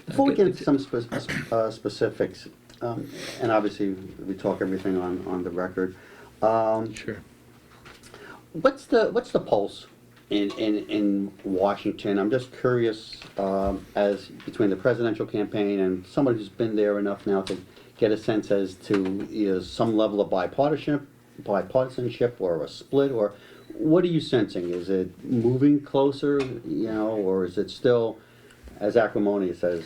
Before we get into some specifics, and obviously we talk everything on the record. Sure. What's the pulse in Washington? I'm just curious, as between the presidential campaign and somebody who's been there enough now to get a sense as to some level of bipartisanship or a split, or what are you sensing? Is it moving closer, or is it still, as acrimonious as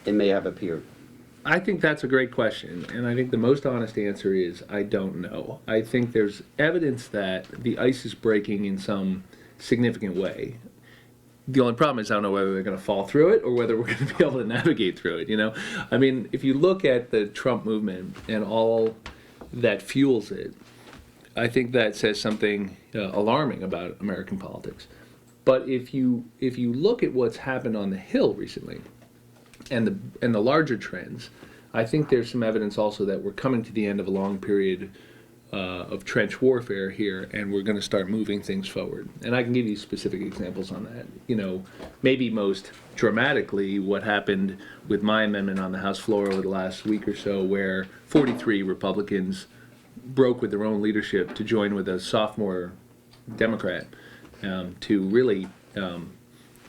it may have appeared? I think that's a great question, and I think the most honest answer is I don't know. I think there's evidence that the ice is breaking in some significant way. The only problem is I don't know whether they're going to fall through it or whether we're going to be able to navigate through it, I mean, if you look at the Trump movement and all that fuels it, I think that says something alarming about American politics. But if you look at what's happened on the Hill recently, and the larger trends, I think there's some evidence also that we're coming to the end of a long period of trench warfare here, and we're going to start moving things forward. And I can give you specific examples on that. Maybe most dramatically, what happened with my amendment on the House floor over the last week or so, where 43 Republicans broke with their own leadership to join with a sophomore Democrat to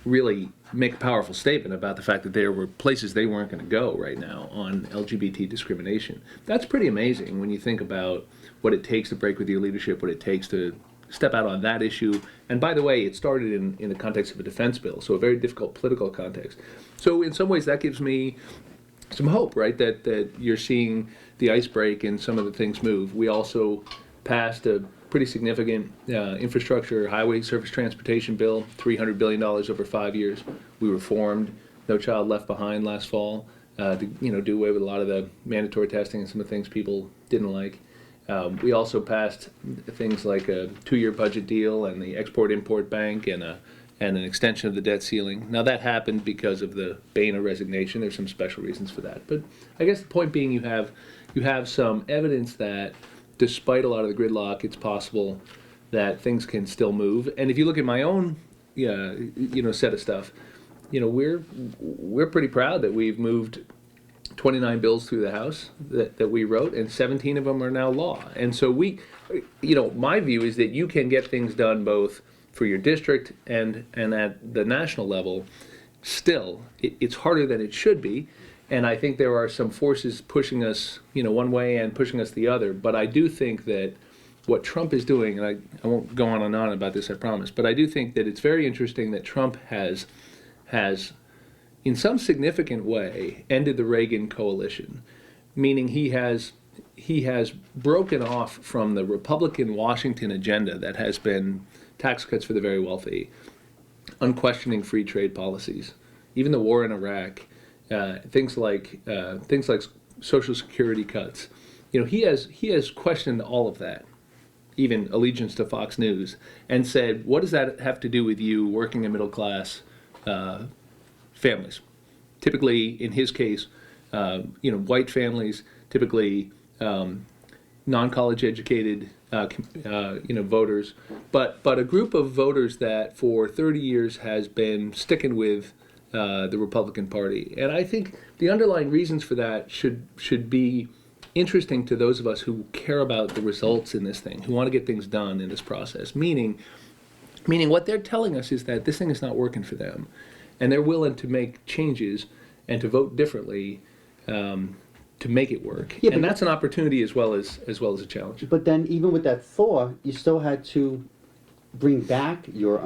really make a powerful statement about the fact that there were places they weren't going to go right now on LGBT discrimination. That's pretty amazing when you think about what it takes to break with your leadership, what it takes to step out on that issue. And by the way, it started in the context of a defense bill, so a very difficult political context. So in some ways that gives me some hope, right, that you're seeing the ice break and some of the things move. We also passed a pretty significant infrastructure, highway surface transportation bill, $300 billion over 5 years. We reformed No Child Left Behind last fall to do away with a lot of the mandatory testing and some of the things people didn't like. We also passed things like a 2-year budget deal and the Export-Import Bank and an extension of the debt ceiling. Now that happened because of the Boehner resignation. There's some special reasons for that. But I guess the point being you have some evidence that despite a lot of the gridlock, it's possible that things can still move. And if you look at my own, set of stuff, we're pretty proud that we've moved 29 bills through the House that we wrote, and 17 of them are now law. And so my view is that you can get things done both for your district and at the national level. Still, it's harder than it should be. And I think there are some forces pushing us, one way and pushing us the other. But I do think that what Trump is doing, and I won't go on and on about this, I promise, but I do think that it's very interesting that Trump has, in some significant way, ended the Reagan coalition, meaning he has broken off from the Republican Washington agenda that has been tax cuts for the very wealthy, unquestioning free trade policies, even the war in Iraq. Things like Social Security cuts. He has questioned all of that, even allegiance to Fox News, and said, what does that have to do with you working in middle class families? Typically, in his case, white families, typically non-college educated voters, but a group of voters that for 30 years has been sticking with the Republican Party. And I think the underlying reasons for that should be interesting to those of us who care about the results in this thing, who want to get things done in this process. Meaning what they're telling us is that this thing is not working for them, and they're willing to make changes and to vote differently to make it work. Yeah, and that's an opportunity as well as a challenge. But then, even with that thaw, you still had to bring back your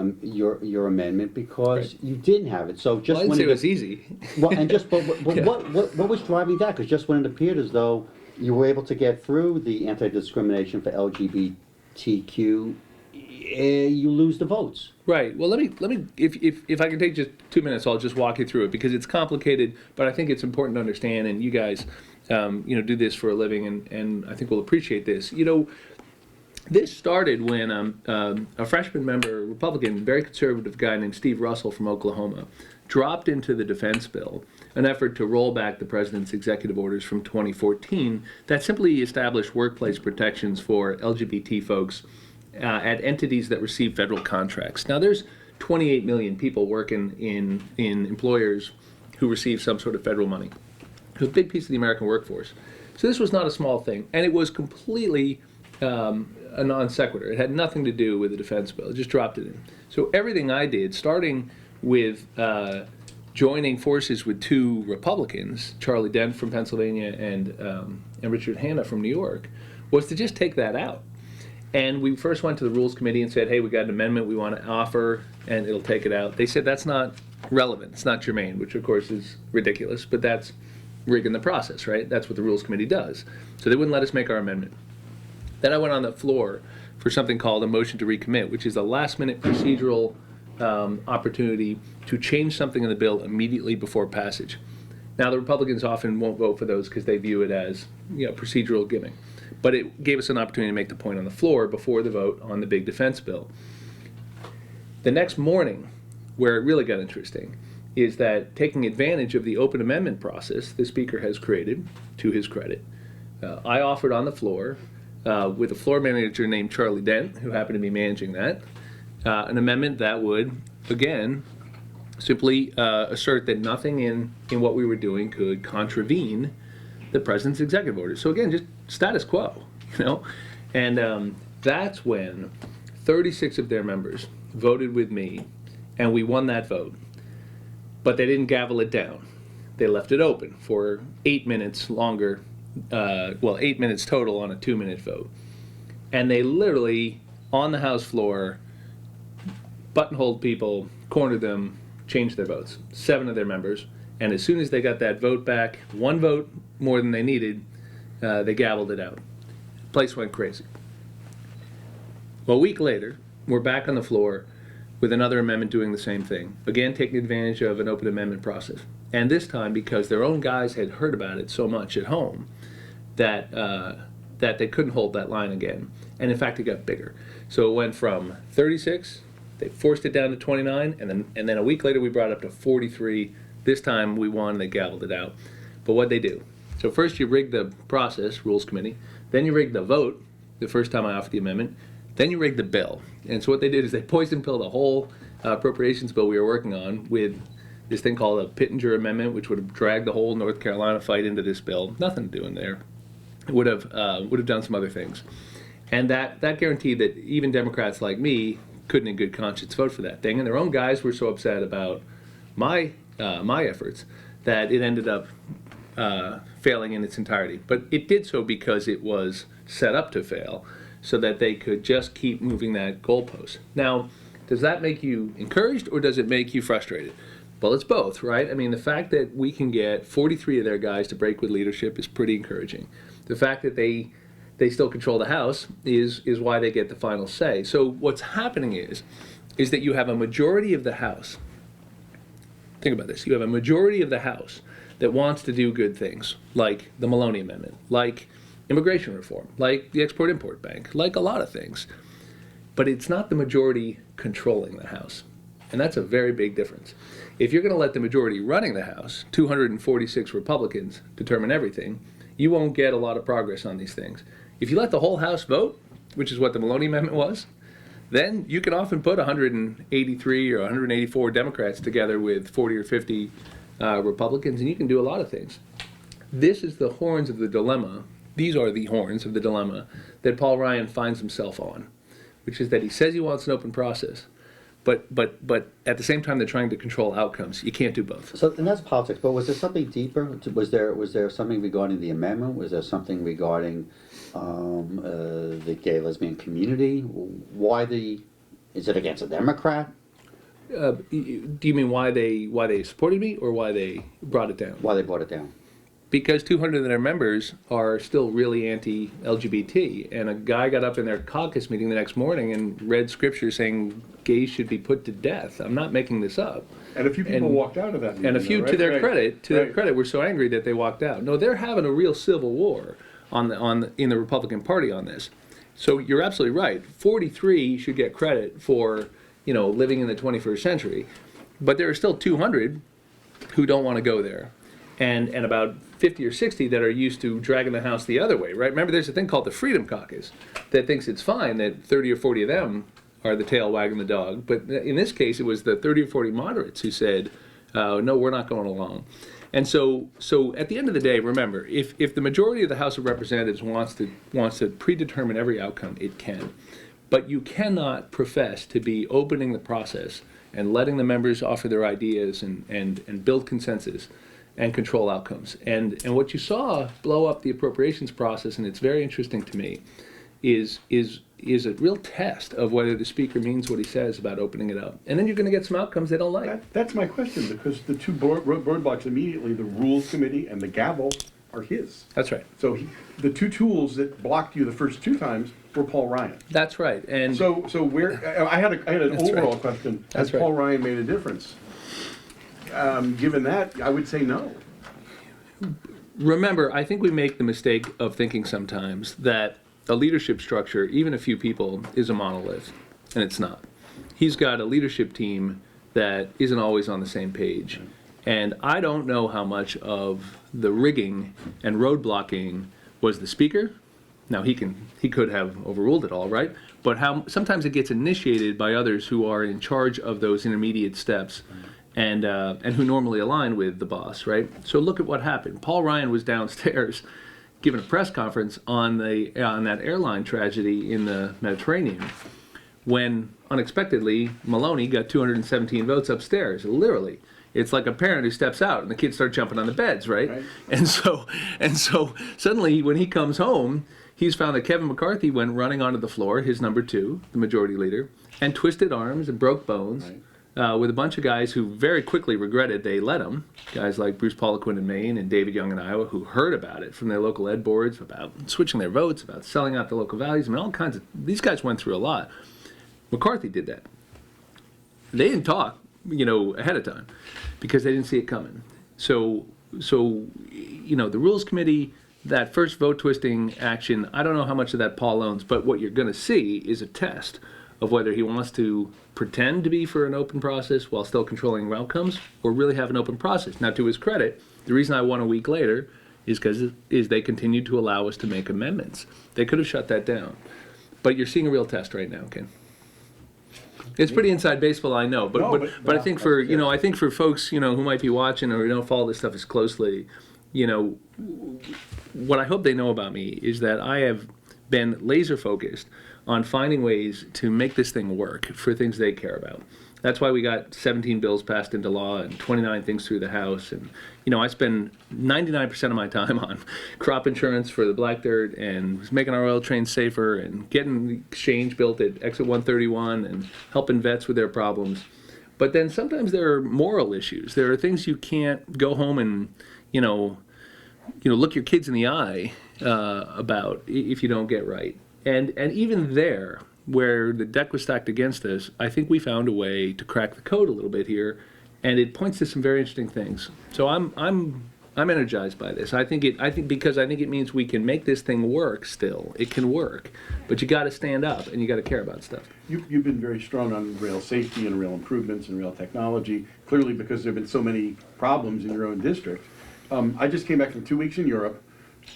amendment because right. You didn't have it. So just I didn't when say it was easy. Well, and just but Yeah. what was driving that? Because just when it appeared as though you were able to get through the anti-discrimination for LGBTQ, you lose the votes. Right. Well, let me if I can take just 2 minutes, I'll just walk you through it because it's complicated, but I think it's important to understand. And you guys, do this for a living, and I think we'll appreciate this. This started when a freshman member, Republican, very conservative guy named Steve Russell from Oklahoma, dropped into the defense bill an effort to roll back the president's executive orders from 2014 that simply established workplace protections for LGBT folks at entities that receive federal contracts. Now, there's 28 million people working in employers who receive some sort of federal money. It was a big piece of the American workforce. So this was not a small thing, and it was completely a non sequitur. It had nothing to do with the defense bill. It just dropped it in. So everything I did, starting with joining forces with two Republicans, Charlie Dent from Pennsylvania and Richard Hanna from New York, was to just take that out. And we first went to the Rules Committee and said, hey, we got an amendment we want to offer, and it'll take it out. They said that's not relevant, it's not germane, which of course is ridiculous, but that's rigging the process, right? That's what the Rules Committee does. So they wouldn't let us make our amendment. Then I went on the floor for something called a motion to recommit, which is a last-minute procedural opportunity to change something in the bill immediately before passage. Now, the Republicans often won't vote for those because they view it as, procedural gimmick. But it gave us an opportunity to make the point on the floor before the vote on the big defense bill. The next morning, where it really got interesting, is that taking advantage of the open amendment process the Speaker has created, to his credit, I offered on the floor, with a floor manager named Charlie Dent, who happened to be managing that, an amendment that would, again, simply assert that nothing in what we were doing could contravene the President's executive order. So again, just status quo, And that's when 36 of their members voted with me, and we won that vote. But they didn't gavel it down. They left it open for 8 minutes longer, 8 minutes total on a 2-minute vote. And they literally, on the House floor, buttonholed people, cornered them, changed their votes. 7 of their members. And as soon as they got that vote back, 1 vote more than they needed, they gavelled it out. The place went crazy. Well, a week later, we're back on the floor with another amendment doing the same thing. Again, taking advantage of an open amendment process. And this time, because their own guys had heard about it so much at home, that they couldn't hold that line again. And in fact, it got bigger. So it went from 36, they forced it down to 29, and then a week later we brought it up to 43. This time we won, they gavelled it out. But what'd they do? So first you rigged the process, Rules Committee, then you rigged the vote, the first time I offered the amendment, then you rigged the bill. And so what they did is they poison pilled the whole appropriations bill we were working on with this thing called a Pittenger Amendment, which would have dragged the whole North Carolina fight into this bill. Nothing to do in there. It would have done some other things. And that guaranteed that even Democrats like me couldn't in good conscience vote for that thing. And their own guys were so upset about my efforts that it ended up failing in its entirety. But it did so because it was set up to fail, so that they could just keep moving that goalpost. Now, does that make you encouraged or does it make you frustrated? Well, it's both, right? I mean, the fact that we can get 43 of their guys to break with leadership is pretty encouraging. The fact that they still control the House is why they get the final say. So what's happening is that you have a majority of the House. Think about this. You have a majority of the House that wants to do good things, like the Maloney Amendment, like immigration reform, like the Export-Import Bank, like a lot of things. But it's not the majority controlling the House. And that's a very big difference. If you're going to let the majority running the House, 246 Republicans, determine everything, you won't get a lot of progress on these things. If you let the whole House vote, which is what the Maloney Amendment was, then you can often put 183 or 184 Democrats together with 40 or 50 Republicans, and you can do a lot of things. This is the horns of the dilemma. These are the horns of the dilemma that Paul Ryan finds himself on, which is that he says he wants an open process, but at the same time they're trying to control outcomes. You can't do both. So, and that's politics, but was there something deeper? Was there something regarding the amendment? Was there something regarding the gay lesbian community? Is it against a Democrat? Do you mean why they supported me or why they brought it down? Why they brought it down? Because 200 of their members are still really anti-LGBT, and a guy got up in their caucus meeting the next morning and read scripture saying gays should be put to death. I'm not making this up. And a few people walked out of that meeting. And a few, though, right? to their Right. credit, were so angry that they walked out. No, they're having a real civil war in the Republican Party on this. So you're absolutely right. 43 should get credit for living in the 21st century, but there are still 200 who don't want to go there. And about 50 or 60 that are used to dragging the House the other way, right? Remember, there's a thing called the Freedom Caucus that thinks it's fine that 30 or 40 of them are the tail wagging the dog. But in this case, it was the 30 or 40 moderates who said, No, we're not going along. And so at the end of the day, remember, if the majority of the House of Representatives wants to predetermine every outcome, it can. But you cannot profess to be opening the process and letting the members offer their ideas and build consensus and control outcomes. And what you saw blow up the appropriations process, and it's very interesting to me, is a real test of whether the speaker means what he says about opening it up. And then you're going to get some outcomes they don't like. That's my question, because the two roadblocks immediately, the Rules Committee and the gavel, are his. That's right. So the two tools that blocked you the first two times were Paul Ryan. That's right. And So where I had an That's overall right. question: That's has right. Paul Ryan made a difference? Given that, I would say no. remember, I think we make the mistake of thinking sometimes that a leadership structure, even a few people, is a monolith, and it's not. He's got a leadership team that isn't always on the same page. And I don't know how much of the rigging and roadblocking was the speaker. Now he could have overruled it all, right? But how sometimes it gets initiated by others who are in charge of those intermediate steps, and who normally align with the boss, right? So look at what happened. Paul Ryan was downstairs giving a press conference on that airline tragedy in the Mediterranean, when unexpectedly Maloney got 217 votes upstairs. Literally, it's like a parent who steps out and the kids start jumping on the beds, right? And so suddenly when he comes home, he's found that Kevin McCarthy went running onto the floor, his number two, the majority leader, and twisted arms and broke bones. With a bunch of guys who very quickly regretted they let him, guys like Bruce Poliquin in Maine and David Young in Iowa, who heard about it from their local ed boards, about switching their votes, about selling out the local values. I mean, all kinds of, these guys went through a lot. McCarthy did that. They didn't talk, ahead of time, because they didn't see it coming. So the Rules Committee, that first vote twisting action, I don't know how much of that Paul owns, but what you're going to see is a test of whether he wants to pretend to be for an open process while still controlling outcomes, or really have an open process. Now, to his credit, the reason I won a week later is because they continued to allow us to make amendments. They could have shut that down. But you're seeing a real test right now, Ken. It's pretty inside baseball, I know, but I think for I think for folks who might be watching or who don't follow this stuff as closely, what I hope they know about me is that I have been laser focused on finding ways to make this thing work for things they care about. That's why we got 17 bills passed into law and 29 things through the House. And, I spend 99% of my time on crop insurance for the black dirt and making our oil trains safer and getting the exchange built at exit 131 and helping vets with their problems. But then sometimes there are moral issues. There are things you can't go home and, look your kids in the eye about if you don't get right. And even there, where the deck was stacked against us, I think we found a way to crack the code a little bit here, and it points to some very interesting things. So I'm energized by this. I think it means we can make this thing work. Still, it can work, but you got to stand up and you got to care about stuff. You've been very strong on rail safety and rail improvements and rail technology, clearly because there have been so many problems in your own district. I just came back from 2 weeks in Europe,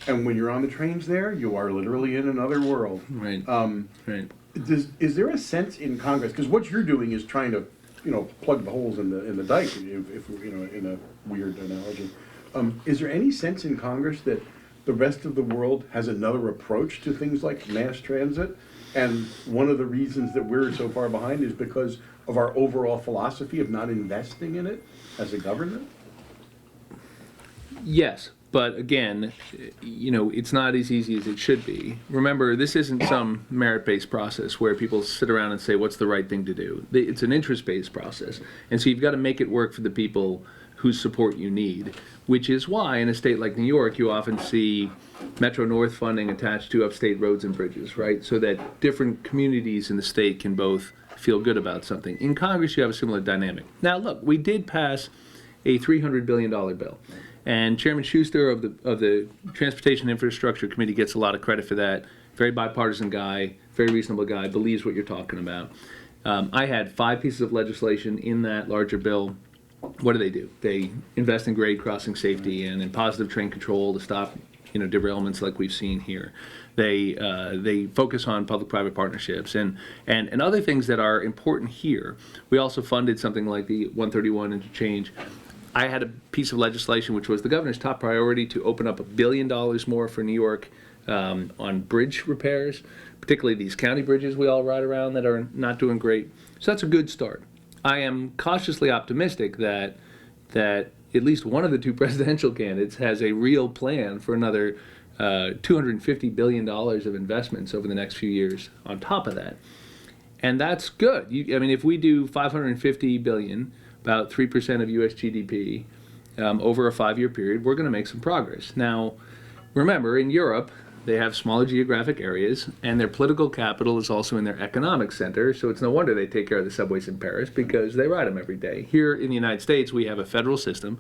and when you're on the trains there, you are literally in another world. Right. Right. Is there a sense in Congress, because what you're doing is trying to, plug the holes in the dike, if in a weird analogy. Is there any sense in Congress that the rest of the world has another approach to things like mass transit? And one of the reasons that we're so far behind is because of our overall philosophy of not investing in it as a government? Yes, but again, it's not as easy as it should be. Remember, this isn't some merit-based process where people sit around and say, what's the right thing to do? It's an interest-based process. And so you've got to make it work for the people whose support you need, which is why in a state like New York, you often see Metro North funding attached to upstate roads and bridges, right? So that different communities in the state can both feel good about something. In Congress, you have a similar dynamic. Now, look, we did pass a $300 billion bill. And Chairman Schuster of the Transportation Infrastructure Committee gets a lot of credit for that. Very bipartisan guy, very reasonable guy, believes what you're talking about. I had 5 pieces of legislation in that larger bill. What do? They invest in grade crossing safety and in positive train control to stop derailments like we've seen here. They focus on public-private partnerships and other things that are important here. We also funded something like the 131 interchange I had a piece of legislation which was the governor's top priority to open up $1 billion more for New York on bridge repairs, particularly these county bridges we all ride around that are not doing great. So that's a good start. I am cautiously optimistic that at least one of the two presidential candidates has a real plan for another $250 billion of investments over the next few years on top of that. And that's good. I mean, if we do $550 billion, about 3% of U.S. GDP, over a 5-year period, we're going to make some progress. Now, remember, in Europe, they have smaller geographic areas, and their political capital is also in their economic center, so it's no wonder they take care of the subways in Paris, because they ride them every day. Here in the United States, we have a federal system,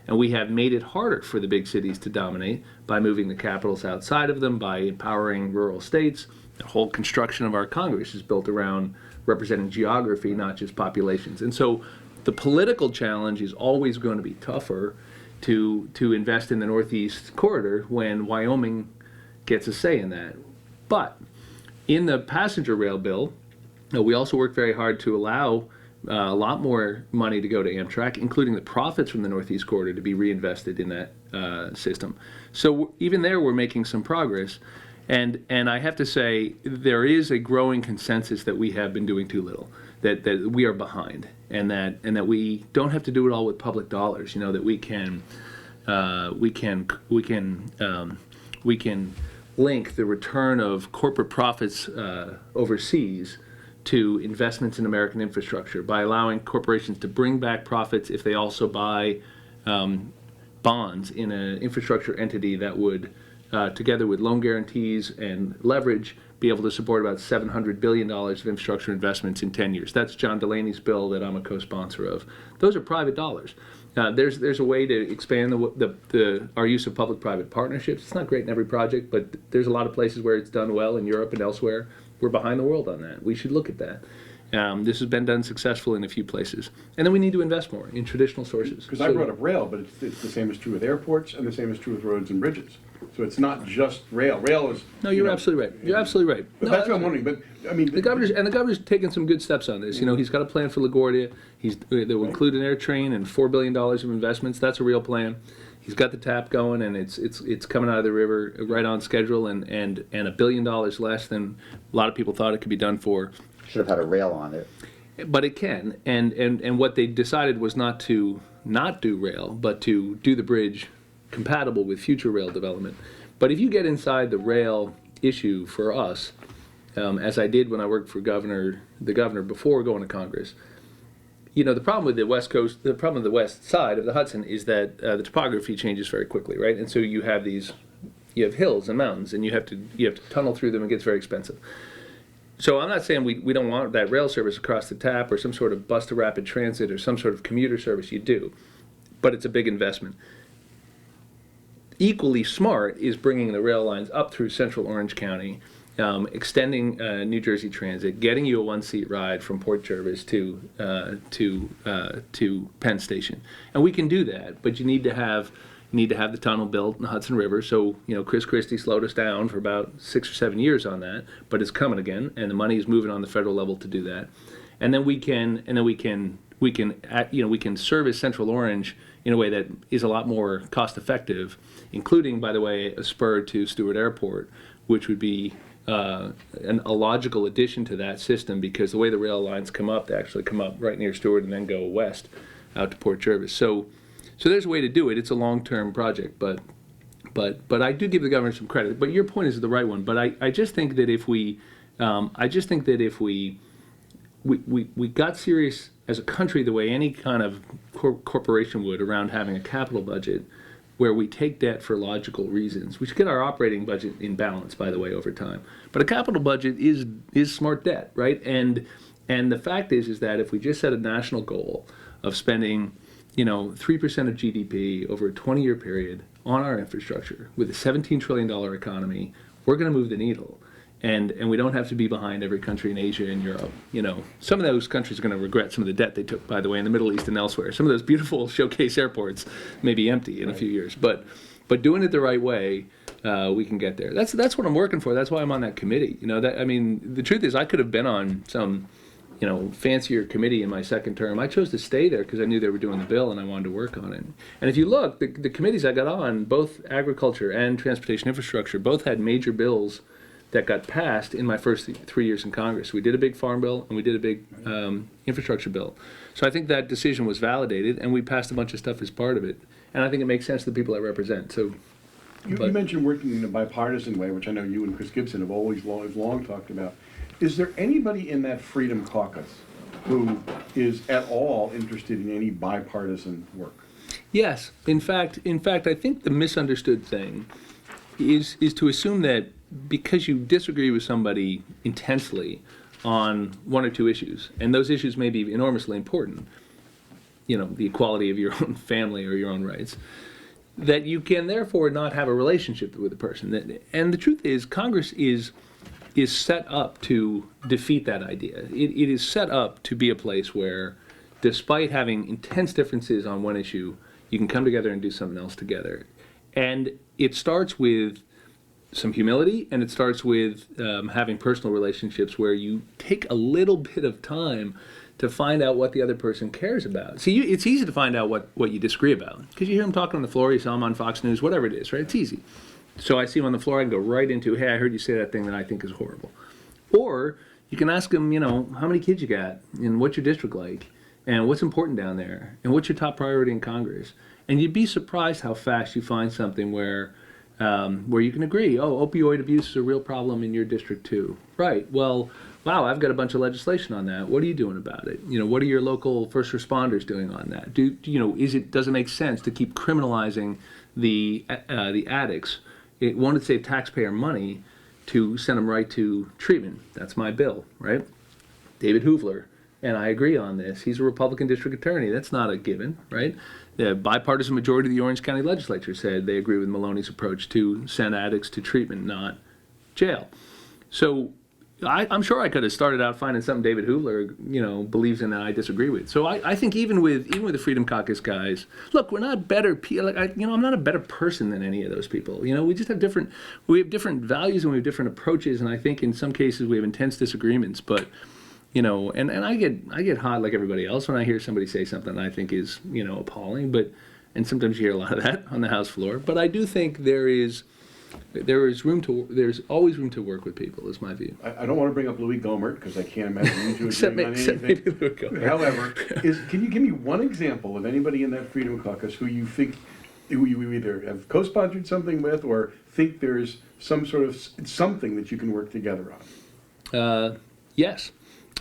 and we have made it harder for the big cities to dominate by moving the capitals outside of them, by empowering rural states. The whole construction of our Congress is built around representing geography, not just populations. And so the political challenge is always going to be tougher to invest in the Northeast corridor when Wyoming gets a say in that. But in the passenger rail bill, we also worked very hard to allow a lot more money to go to Amtrak, including the profits from the Northeast corridor to be reinvested in that system. So even there, we're making some progress. And I have to say, there is a growing consensus that we have been doing too little, that we are behind, and that we don't have to do it all with public dollars. You know, that we can link the return of corporate profits overseas to investments in American infrastructure by allowing corporations to bring back profits if they also buy bonds in an infrastructure entity that would, together with loan guarantees and leverage, be able to support about $700 billion of infrastructure investments in 10 years. That's John Delaney's bill that I'm a co-sponsor of. Those are private dollars. There's a way to expand our use of public-private partnerships. It's not great in every project, but there's a lot of places where it's done well in Europe and elsewhere. We're behind the world on that. We should look at that. This has been done successful in a few places. And then we need to invest more in traditional sources. Because I brought up rail, but it's the same is true with airports, and the same is true with roads and bridges. So it's not just rail. Rail is... No, you're absolutely right. You're absolutely right. But No, that's what I'm wondering. But, I mean... The governor's taken some good steps on this. You know, he's got a plan for LaGuardia. That will include an air train and $4 billion of investments. That's a real plan. He's got the TAP going, and it's coming out of the river right on schedule, and $1 billion less than a lot of people thought it could be done for. Should have had a rail on it. But it can, and what they decided was not to not do rail, but to do the bridge compatible with future rail development. But if you get inside the rail issue for us, as I did when I worked for the governor before going to Congress, you know, the problem with the West Coast, the problem with the west side of the Hudson is that the topography changes very quickly, right? And so you have hills and mountains, and you have to tunnel through them. It gets very expensive. So I'm not saying we don't want that rail service across the TAP or some sort of bus to rapid transit or some sort of commuter service. You do, but it's a big investment. Equally smart is bringing the rail lines up through central Orange County, extending New Jersey Transit, getting you a one-seat ride from Port Jervis to Penn Station, and we can do that. But you need to have the tunnel built in the Hudson River. So, you know, Chris Christie slowed us down for about 6 or 7 years on that, but it's coming again, and the money is moving on the federal level to do that. And then we can service Central Orange in a way that is a lot more cost effective, including, by the way, a spur to Stewart Airport, which would be a logical addition to that system, because the way the rail lines come up, they actually come up right near Stewart and then go west out to Port Jervis. So there's a way to do it. It's a long-term project, but I do give the governor some credit. But your point is the right one. But I just think that if we got serious as a country the way any kind of corporation would around having a capital budget, where we take debt for logical reasons. We should get our operating budget in balance, by the way, over time. But a capital budget is smart debt, right? And the fact is that if we just set a national goal of spending, 3% of GDP over a 20-year period on our infrastructure with a $17 trillion economy, we're going to move the needle. And we don't have to be behind every country in Asia and Europe. Some of those countries are going to regret some of the debt they took, by the way, in the Middle East and elsewhere. Some of those beautiful showcase airports may be empty in a few years. But doing it the right way, we can get there. That's what I'm working for. That's why I'm on that committee. The truth is, I could have been on some fancier committee in my second term. I chose to stay there because I knew they were doing the bill and I wanted to work on it. And if you look, the committees I got on, both agriculture and transportation infrastructure, both had major bills that got passed in my first 3 years in Congress. We did a big farm bill and we did a big infrastructure bill. So I think that decision was validated and we passed a bunch of stuff as part of it. And I think it makes sense to the people I represent. So, You mentioned working in a bipartisan way, which I know you and Chris Gibson have always long talked about. Is there anybody in that Freedom Caucus who is at all interested in any bipartisan work? yes, in fact, I think the misunderstood thing is to assume that because you disagree with somebody intensely on one or two issues, and those issues may be enormously important, the equality of your own family or your own rights, that you can therefore not have a relationship with the person. And the truth is, Congress is set up to defeat that idea. It is set up to be a place where, despite having intense differences on one issue, you can come together and do something else together. And it starts with some humility, and it starts with having personal relationships where you take a little bit of time to find out what the other person cares about. See, it's easy to find out what you disagree about, because you hear them talking on the floor, you saw them on Fox News, whatever it is, right? It's easy. So I see them on the floor, I can go right into, hey, I heard you say that thing that I think is horrible. Or you can ask them, how many kids you got, and what's your district like, and what's important down there, and what's your top priority in Congress. And you'd be surprised how fast you find something where you can agree, opioid abuse is a real problem in your district too. Right, well, wow, I've got a bunch of legislation on that. What are you doing about it? What are your local first responders doing on that? Does it make sense to keep criminalizing the addicts? It wanted to save taxpayer money to send them right to treatment. That's my bill, right? David Hoovler, and I agree on this. He's a Republican district attorney. That's not a given, right? The bipartisan majority of the Orange County legislature said they agree with Maloney's approach to send addicts to treatment, not jail. So I'm sure I could have started out finding something David Hoovler, believes in that I disagree with. So I think even with the Freedom Caucus guys, look, we're not better people. I'm not a better person than any of those people. We just have different values and we have different approaches. And I think in some cases we have intense disagreements. But and I get hot like everybody else when I hear somebody say something I think is appalling. And sometimes you hear a lot of that on the House floor. But I do think there's always room to work with people, is my view. I don't want to bring up Louis Gohmert because I can't imagine you two agreeing on except anything. maybe Louis Gohmert. However, can you give me one example of anybody in that Freedom Caucus who you think you either have co-sponsored something with or think there's some sort of something that you can work together on? Yes.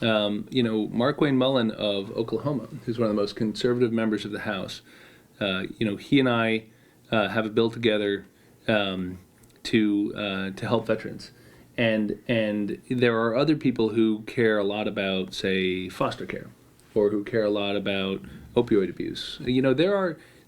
Mark Wayne Mullen of Oklahoma, who's one of the most conservative members of the House, he and I have a bill together to help veterans, and there are other people who care a lot about, say, foster care, or who care a lot about opioid abuse.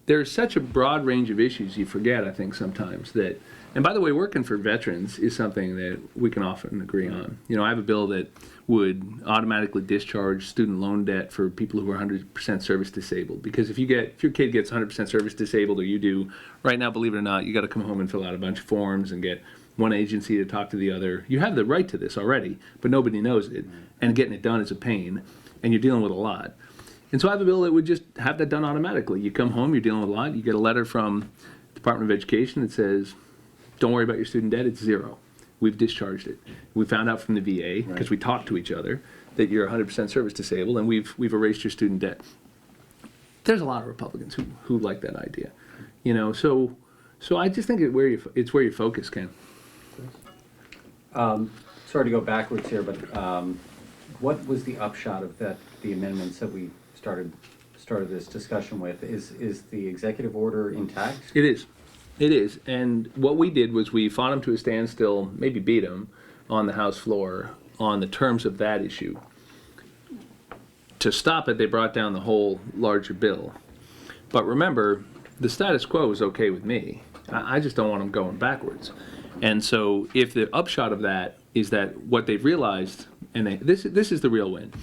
There's such a broad range of issues you forget, I think, sometimes that. And by the way, working for veterans is something that we can often agree on. I have a bill that would automatically discharge student loan debt for people who are 100% service disabled. Because if your kid gets 100% service disabled, or you do, right now, believe it or not, you got to come home and fill out a bunch of forms and get one agency to talk to the other. You have the right to this already, but nobody knows it. And getting it done is a pain, and you're dealing with a lot. And so I have a bill that would just have that done automatically. You come home, you're dealing with a lot, you get a letter from the Department of Education that says, don't worry about your student debt, it's zero. We've discharged it. We found out from the VA, because we talked to each other, that you're 100% service disabled, and we've erased your student debt. There's a lot of Republicans who like that idea. So I just think it's where you focus, Ken. Sorry to go backwards here, but what was the upshot of the amendments that we started this discussion with? Is the executive order intact? It is. It is. And what we did was we fought them to a standstill, maybe beat them on the House floor on the terms of that issue. To stop it, they brought down the whole larger bill. But remember, the status quo is okay with me. I just don't want them going backwards. And so if the upshot of that is that what they've realized, and this is the real win,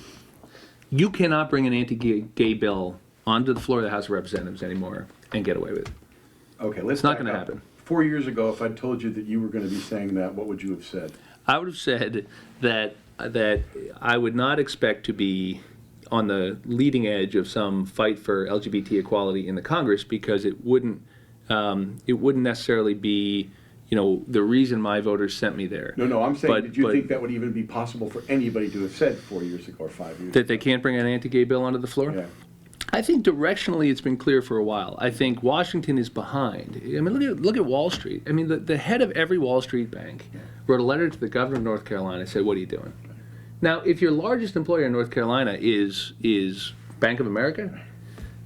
you cannot bring an anti-gay bill onto the floor of the House of Representatives anymore and get away with it. Okay, let's. It's not back going to up. happen. 4 years ago, if I told you that you were going to be saying that, what would you have said? I would have said that that I would not expect to be on the leading edge of some fight for LGBT equality in the Congress, because it wouldn't necessarily be, the reason my voters sent me there. No, I'm saying, But- did you but- think that would even be possible for anybody to have said 4 years ago or 5 years ago? That they can't bring an anti-gay bill onto the floor? Yeah. I think directionally it's been clear for a while. I think Washington is behind. I mean, look at Wall Street. I mean, the head of every Wall Street bank wrote a letter to the governor of North Carolina and said, what are you doing? Now, if your largest employer in North Carolina is Bank of America,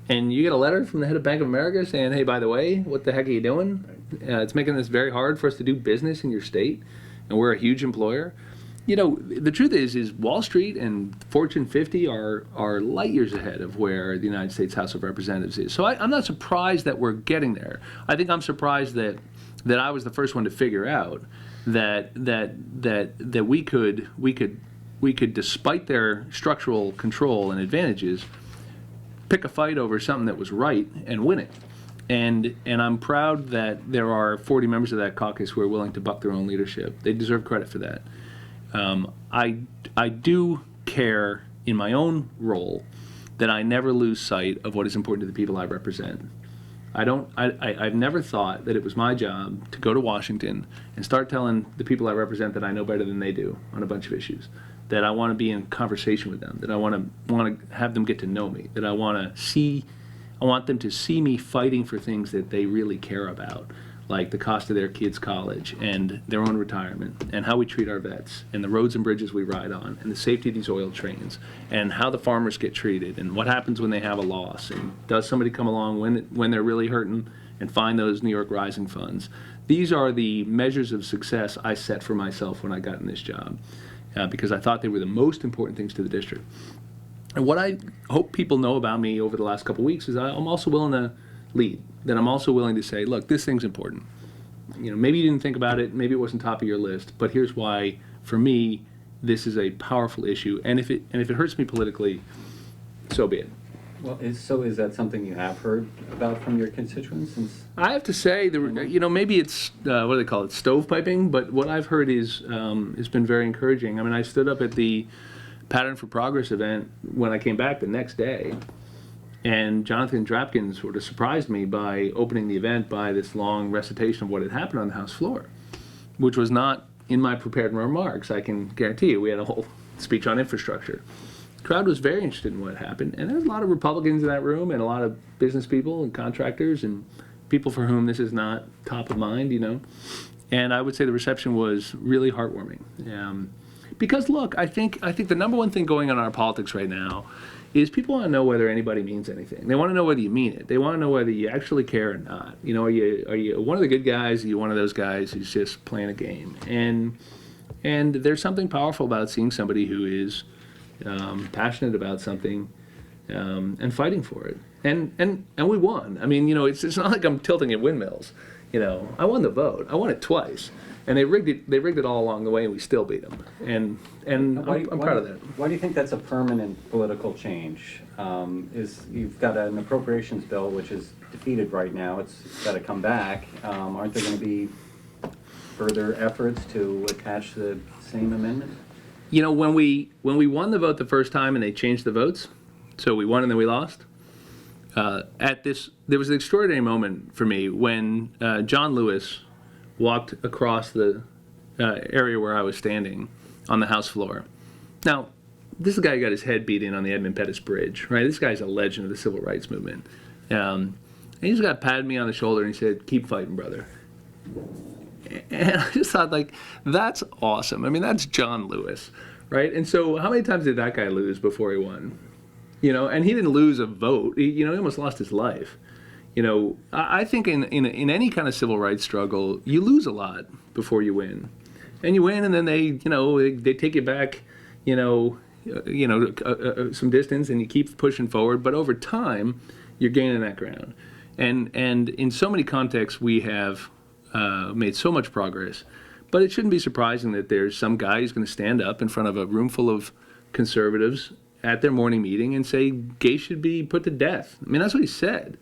and you get a letter from the head of Bank of America saying, hey, by the way, what the heck are you doing? It's making this very hard for us to do business in your state, and we're a huge employer. The truth is Wall Street and Fortune 50 are light years ahead of where the United States House of Representatives is. So I'm not surprised that we're getting there. I think I'm surprised that I was the first one to figure out that we could, despite their structural control and advantages, pick a fight over something that was right and win it. And I'm proud that there are 40 members of that caucus who are willing to buck their own leadership. They deserve credit for that. I do care in my own role that I never lose sight of what is important to the people I represent. I've never thought that it was my job to go to Washington and start telling the people I represent that I know better than they do on a bunch of issues, that I want to be in conversation with them, that I want to have them get to know me, that I want them to see me fighting for things that they really care about, like the cost of their kids' college and their own retirement, and how we treat our vets, and the roads and bridges we ride on, and the safety of these oil trains, and how the farmers get treated, and what happens when they have a loss, and does somebody come along when they're really hurting and find those New York Rising funds. These are the measures of success I set for myself when I got in this job, because I thought they were the most important things to the district. And what I hope people know about me over the last couple of weeks is I'm also willing to lead, that I'm also willing to say, look, this thing's important. Maybe you didn't think about it, maybe it wasn't top of your list, but here's why, for me, this is a powerful issue. And if it hurts me politically, so be it. Well, is that something you have heard about from your constituents? I have to say, maybe it's, what do they call it, stovepiping, but what I've heard has been very encouraging. I mean, I stood up at the Pattern for Progress event when I came back the next day, and Jonathan Drapkin sort of surprised me by opening the event by this long recitation of what had happened on the House floor, which was not in my prepared remarks, I can guarantee you. We had a whole speech on infrastructure. The crowd was very interested in what happened, and there was a lot of Republicans in that room, and a lot of business people and contractors and people for whom this is not top of mind, And I would say the reception was really heartwarming. Because look, I think the number one thing going on in our politics right now is people want to know whether anybody means anything. They want to know whether you mean it. They want to know whether you actually care or not. Are you one of the good guys? Are you one of those guys who's just playing a game? And there's something powerful about seeing somebody who is passionate about something and fighting for it. And we won. I mean, it's not like I'm tilting at windmills. I won the vote. I won it twice. And they rigged it all along the way, and we still beat them. And I'm proud of that. Why do you think that's a permanent political change? You've got an appropriations bill which is defeated right now. It's got to come back. Aren't there going to be further efforts to attach the same amendment? When we won the vote the first time and they changed the votes, so we won and then we lost. There was an extraordinary moment for me when John Lewis walked across the area where I was standing on the House floor. Now, this is a guy who got his head beat in on the Edmund Pettus Bridge, right? This guy's a legend of the civil rights movement. And he just got patted me on the shoulder and he said, "Keep fighting, brother." And I just thought, that's awesome. I mean, that's John Lewis, right? And so how many times did that guy lose before he won? And he didn't lose a vote. He almost lost his life. I think in any kind of civil rights struggle, you lose a lot before you win, and you win, and then they take you back, some distance, and you keep pushing forward. But over time, you're gaining that ground, and in so many contexts, we have made so much progress. But it shouldn't be surprising that there's some guy who's going to stand up in front of a room full of conservatives at their morning meeting and say gays should be put to death. I mean, that's what he said.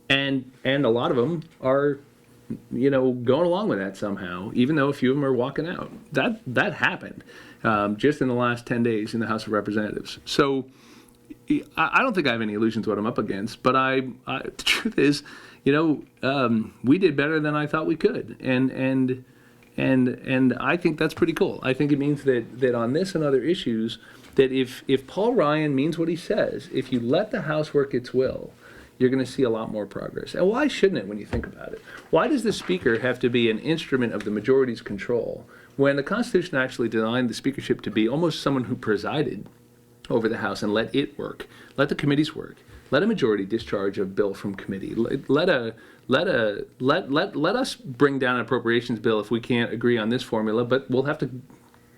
And a lot of them are, going along with that somehow, even though a few of them are walking out. That happened. just in the last 10 days in the House of Representatives. So I don't think I have any illusions what I'm up against, but the truth is, we did better than I thought we could, and I think that's pretty cool. I think it means that on this and other issues, that if Paul Ryan means what he says, if you let the House work its will, you're going to see a lot more progress. And why shouldn't it when you think about it? Why does the Speaker have to be an instrument of the majority's control when the Constitution actually designed the speakership to be almost someone who presided over the House and let it work, let the committees work, let a majority discharge a bill from committee, let us bring down an appropriations bill if we can't agree on this formula, but we'll have to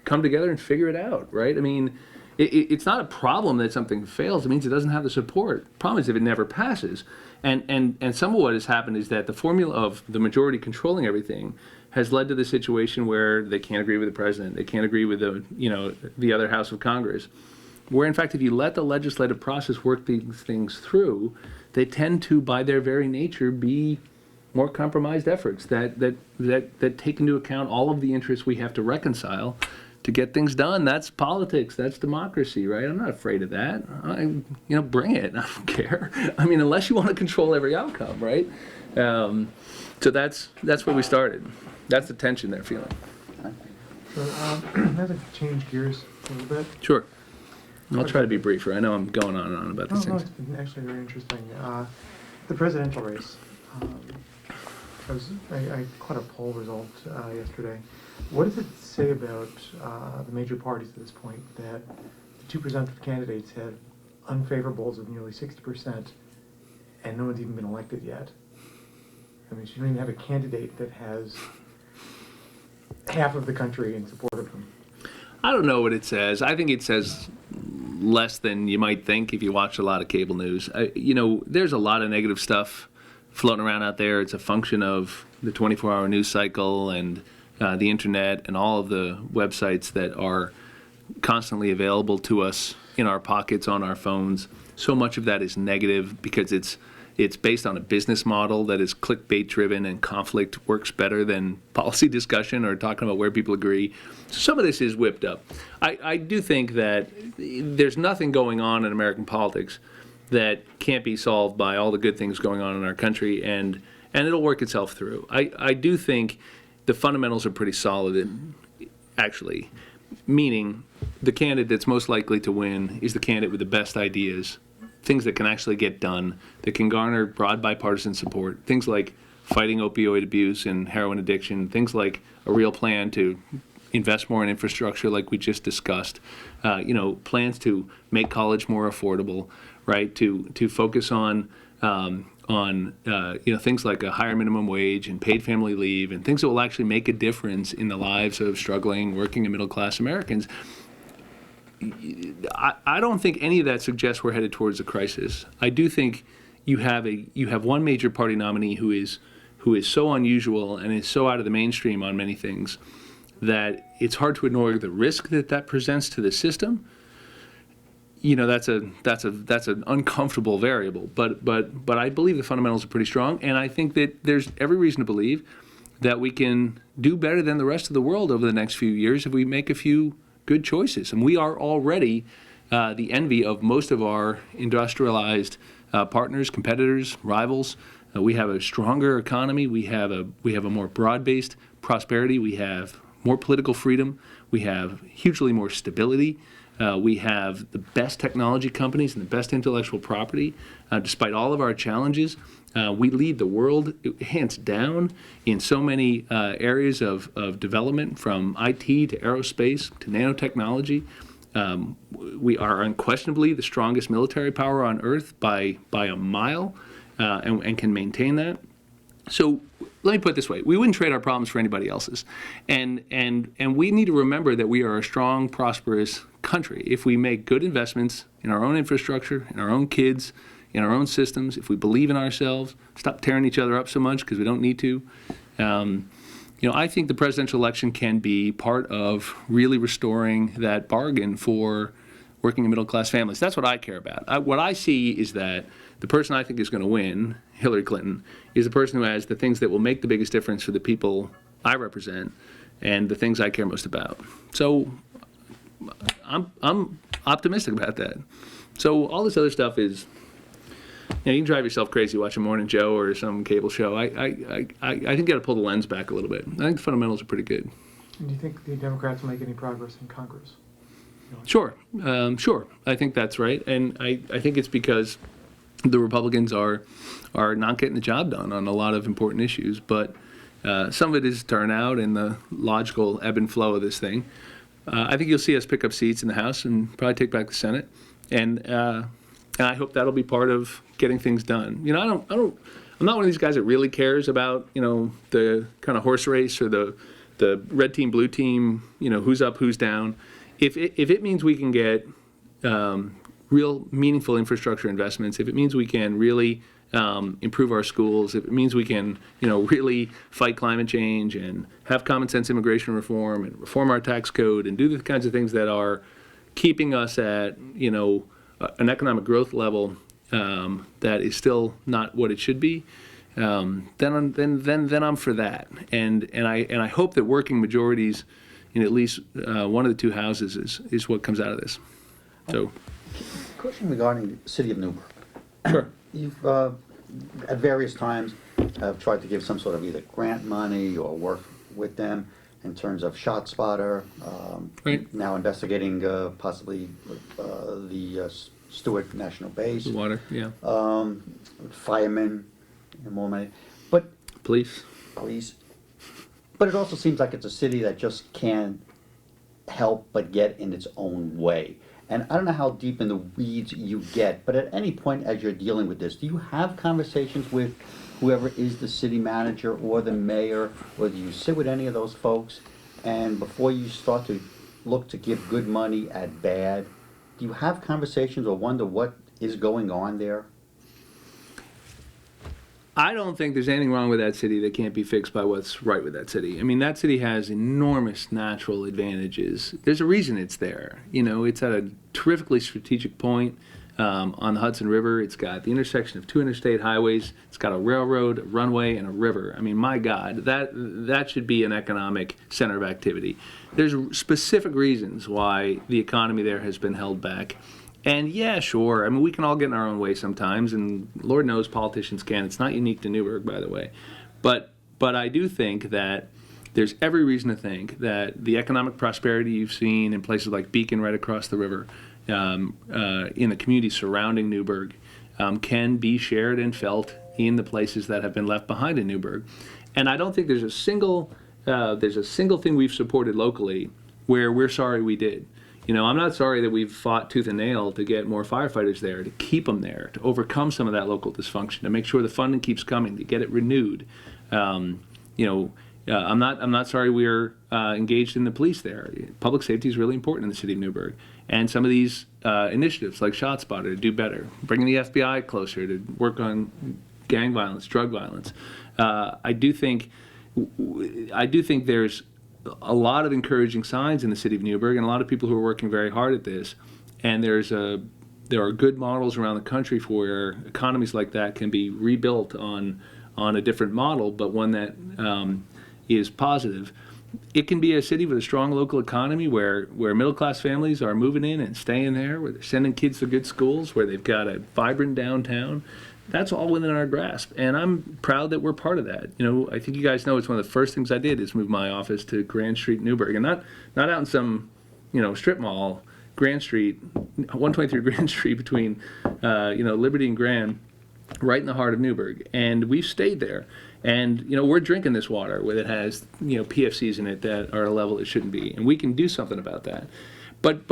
come together and figure it out, right? I mean, it's not a problem that something fails. It means it doesn't have the support. The problem is if it never passes. And some of what has happened is that the formula of the majority controlling everything has led to the situation where they can't agree with the president, they can't agree with the other House of Congress. Where in fact, if you let the legislative process work these things through, they tend to, by their very nature, be more compromised efforts that take into account all of the interests we have to reconcile to get things done. That's politics. That's democracy, right? I'm not afraid of that. Bring it. I don't care. I mean, unless you want to control every outcome, right? So that's where we started. That's the tension they're feeling. So, I'd like to change gears a little bit. Sure. I'll try to be briefer. I know I'm going on and on about these No, things. it's been actually very interesting. The presidential race. I caught a poll result yesterday. What does it say about the major parties at this point that the two presumptive candidates have unfavorables of nearly 60%, and no one's even been elected yet? I mean, so you don't even have a candidate that has half of the country in support of them. I don't know what it says. I think it says less than you might think if you watch a lot of cable news. There's a lot of negative stuff floating around out there. It's a function of the 24-hour news cycle and the internet and all of the websites that are constantly available to us in our pockets, on our phones. So much of that is negative because it's based on a business model that is clickbait driven, and conflict works better than policy discussion or talking about where people agree. So some of this is whipped up. I do think that there's nothing going on in American politics that can't be solved by all the good things going on in our country, and it'll work itself through. I do think the fundamentals are pretty solid, actually, meaning the candidate that's most likely to win is the candidate with the best ideas, things that can actually get done, that can garner broad bipartisan support, things like fighting opioid abuse and heroin addiction, things like a real plan to invest more in infrastructure like we just discussed, plans to make college more affordable, right, to focus on things like a higher minimum wage and paid family leave and things that will actually make a difference in the lives of struggling, working, and middle-class Americans. I don't think any of that suggests we're headed towards a crisis. I do think you have one major party nominee who is so unusual and is so out of the mainstream on many things that it's hard to ignore the risk that presents to the system. That's an uncomfortable variable, but I believe the fundamentals are pretty strong, and I think that there's every reason to believe that we can do better than the rest of the world over the next few years if we make a few good choices. And we are already the envy of most of our industrialized partners, competitors, rivals. We have a stronger economy. We have a more broad-based prosperity. We have more political freedom. We have hugely more stability. We have the best technology companies and the best intellectual property. Despite all of our challenges, we lead the world hands down in so many areas of development, from IT to aerospace to nanotechnology. We are unquestionably the strongest military power on earth by a mile, and can maintain that. So let me put it this way: we wouldn't trade our problems for anybody else's, and we need to remember that we are a strong, prosperous country if we make good investments in our own infrastructure, in our own kids, in our own systems. If we believe in ourselves, stop tearing each other up so much because we don't need to. I think the presidential election can be part of really restoring that bargain for working and middle-class families. That's what I care about. What I see is that the person I think is going to win, Hillary Clinton, is the person who has the things that will make the biggest difference for the people I represent and the things I care most about. So I'm optimistic about that. So all this other stuff is, you can drive yourself crazy watching Morning Joe or some cable show. I think you got to pull the lens back a little bit. I think the fundamentals are pretty good. And do you think the Democrats will make any progress in Congress? Sure. I think that's right. And I think it's because the Republicans are not getting the job done on a lot of important issues. But some of it is turnout and the logical ebb and flow of this thing. I think you'll see us pick up seats in the House and probably take back the Senate. And I hope that'll be part of getting things done. I'm not one of these guys that really cares about, the kind of horse race or the red team, blue team, who's up, who's down. If it means we can get real meaningful infrastructure investments, if it means we can really improve our schools, if it means we can, really fight climate change and have common sense immigration reform and reform our tax code and do the kinds of things that are keeping us at, an economic growth level that is still not what it should be, then I'm for that. And I hope that working majorities in at least one of the two houses is what comes out of this. So, Question regarding the city of Newburgh. sure. You've, at various times, have tried to give some sort of either grant money or work with them in terms of shot spotter, Right. now investigating possibly the Stewart National Base, The water, yeah. firemen, and more money. But Police. police. But it also seems like it's a city that just can't help but get in its own way. And I don't know how deep in the weeds you get, but at any point as you're dealing with this, do you have conversations with whoever is the city manager or the mayor, or do you sit with any of those folks, and before you start to look to give good money at bad, do you have conversations or wonder what is going on there? I don't think there's anything wrong with that city that can't be fixed by what's right with that city. I mean, that city has enormous natural advantages. There's a reason it's there. It's at a terrifically strategic point on the Hudson River. It's got the intersection of two interstate highways. It's got a railroad, a runway, and a river. I mean, my God, that should be an economic center of activity. There's specific reasons why the economy there has been held back. And yeah, sure. I mean, we can all get in our own way sometimes, and Lord knows politicians can. It's not unique to Newburgh, by the way. But I do think that there's every reason to think that the economic prosperity you've seen in places like Beacon right across the river, in the communities surrounding Newburgh, can be shared and felt in the places that have been left behind in Newburgh. And I don't think there's a single thing we've supported locally where we're sorry we did. I'm not sorry that we've fought tooth and nail to get more firefighters there, to keep them there, to overcome some of that local dysfunction, to make sure the funding keeps coming, to get it renewed. I'm not sorry we're engaged in the police there. Public safety is really important in the city of Newburgh. And some of these initiatives like ShotSpotter to do better, bringing the FBI closer to work on gang violence, drug violence. I do think there's a lot of encouraging signs in the city of Newburgh and a lot of people who are working very hard at this. And there are good models around the country for where economies like that can be rebuilt on a different model, but one that is positive. It can be a city with a strong local economy where middle-class families are moving in and staying there, where they're sending kids to good schools, where they've got a vibrant downtown. That's all within our grasp, and I'm proud that we're part of that. I think you guys know it's one of the first things I did is move my office to Grand Street, Newburgh, and not out in some, strip mall. Grand Street, 123 Grand Street between, Liberty and Grand, right in the heart of Newburgh, and we've stayed there. And we're drinking this water where it has PFCs in it that are at a level it shouldn't be, and we can do something about that. But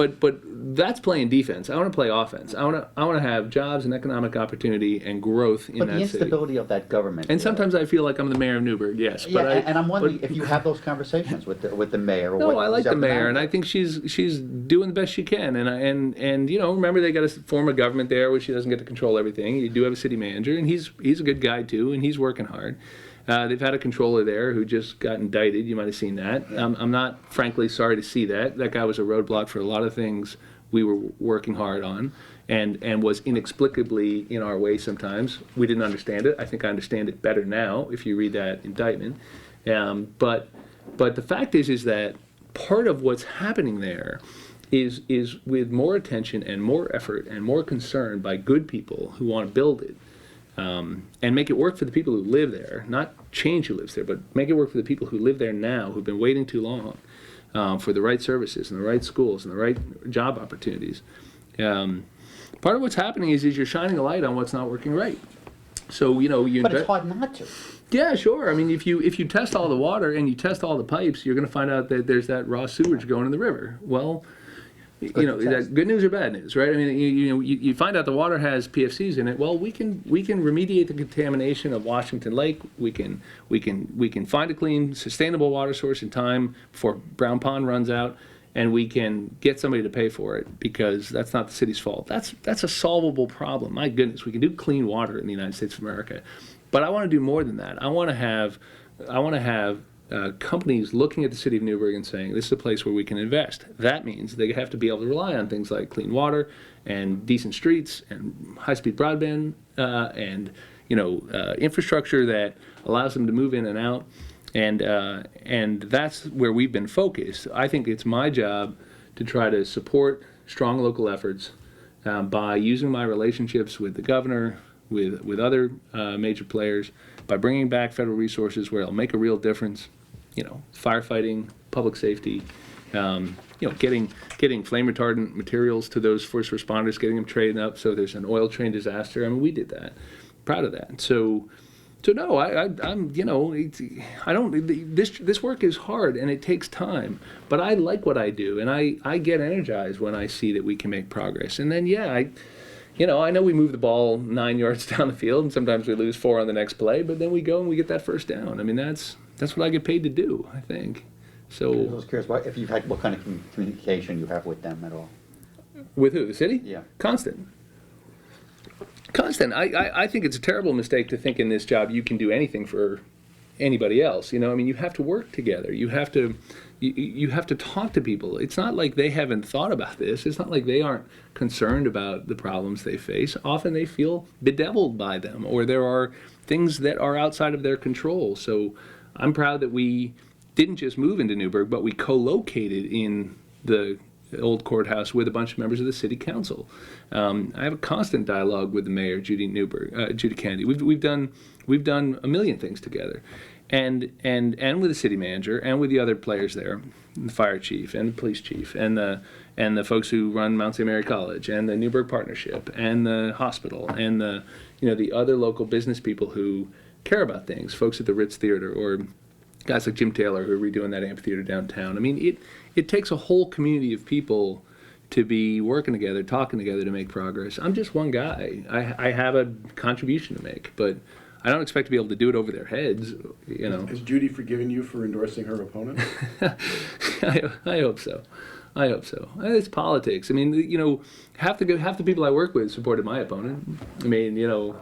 that's playing defense. I want to play offense. I want to have jobs and economic opportunity and growth in that city. But the instability of that government. And sometimes I feel like I'm the mayor of Newburgh. Yes, Yeah, and I'm wondering if you have those conversations with the mayor. Or No, I like the mayor, manager. and I think she's doing the best she can. And remember they got to form a government there where she doesn't get to control everything. You do have a city manager, and he's a good guy too, and he's working hard. They've had a controller there who just got indicted. You might have seen that. I'm not, frankly, sorry to see that. That guy was a roadblock for a lot of things we were working hard on and was inexplicably in our way sometimes. We didn't understand it. I think I understand it better now if you read that indictment. But the fact is that part of what's happening there is with more attention and more effort and more concern by good people who want to build it, and make it work for the people who live there, not change who lives there, but make it work for the people who live there now, who've been waiting too long for the right services and the right schools and the right job opportunities. Part of what's happening is you're shining a light on what's not working right. So, you But it's hard not to. yeah, sure. I mean, if you test all the water and you test all the pipes, you're going to find out that there's that raw sewage going in the river. Well, that good news or bad news, right? I mean, you find out the water has PFCs in it. Well, we can remediate the contamination of Washington Lake. We can find a clean, sustainable water source in time before Brown Pond runs out, and we can get somebody to pay for it because that's not the city's fault. That's a solvable problem. My goodness, we can do clean water in the United States of America, but I want to do more than that. I want to have companies looking at the city of Newburgh and saying, this is a place where we can invest. That means they have to be able to rely on things like clean water and decent streets and high-speed broadband and infrastructure that allows them to move in and out. And that's where we've been focused. I think it's my job to try to support strong local efforts by using my relationships with the governor, with other major players, by bringing back federal resources where it'll make a real difference. Firefighting, public safety, getting flame retardant materials to those first responders, getting them trained up so there's an oil train disaster. I mean, we did that. Proud of that. So no, I'm I don't. This work is hard and it takes time, but I like what I do and I get energized when I see that we can make progress. And then I know we move the ball 9 yards down the field and sometimes we lose 4 on the next play, but then we go and we get that first down. I mean, that's what I get paid to do, I think. I So was curious if you've had what kind of communication you have with them at all. with who? The city? Yeah. Constant. I think it's a terrible mistake to think in this job you can do anything for anybody else. I mean, you have to work together. You have to talk to people. It's not like they haven't thought about this. It's not like they aren't concerned about the problems they face. Often they feel bedeviled by them, or there are things that are outside of their control. So I'm proud that we didn't just move into Newburgh, but we co-located in the old courthouse with a bunch of members of the city council. I have a constant dialogue with the mayor, Judy Kennedy. We've done a million things together, and with the city manager and with the other players there, the fire chief and the police chief and the folks who run Mount St. Mary College and the Newburgh Partnership and the hospital and the other local business people who care about things, folks at the Ritz Theater or guys like Jim Taylor who are redoing that amphitheater downtown. I mean, it takes a whole community of people to be working together, talking together to make progress. I'm just one guy. I have a contribution to make, but I don't expect to be able to do it over their heads, Has Judy forgiven you for endorsing her opponent? I hope so. It's politics. I mean, half the people I work with supported my opponent. I mean,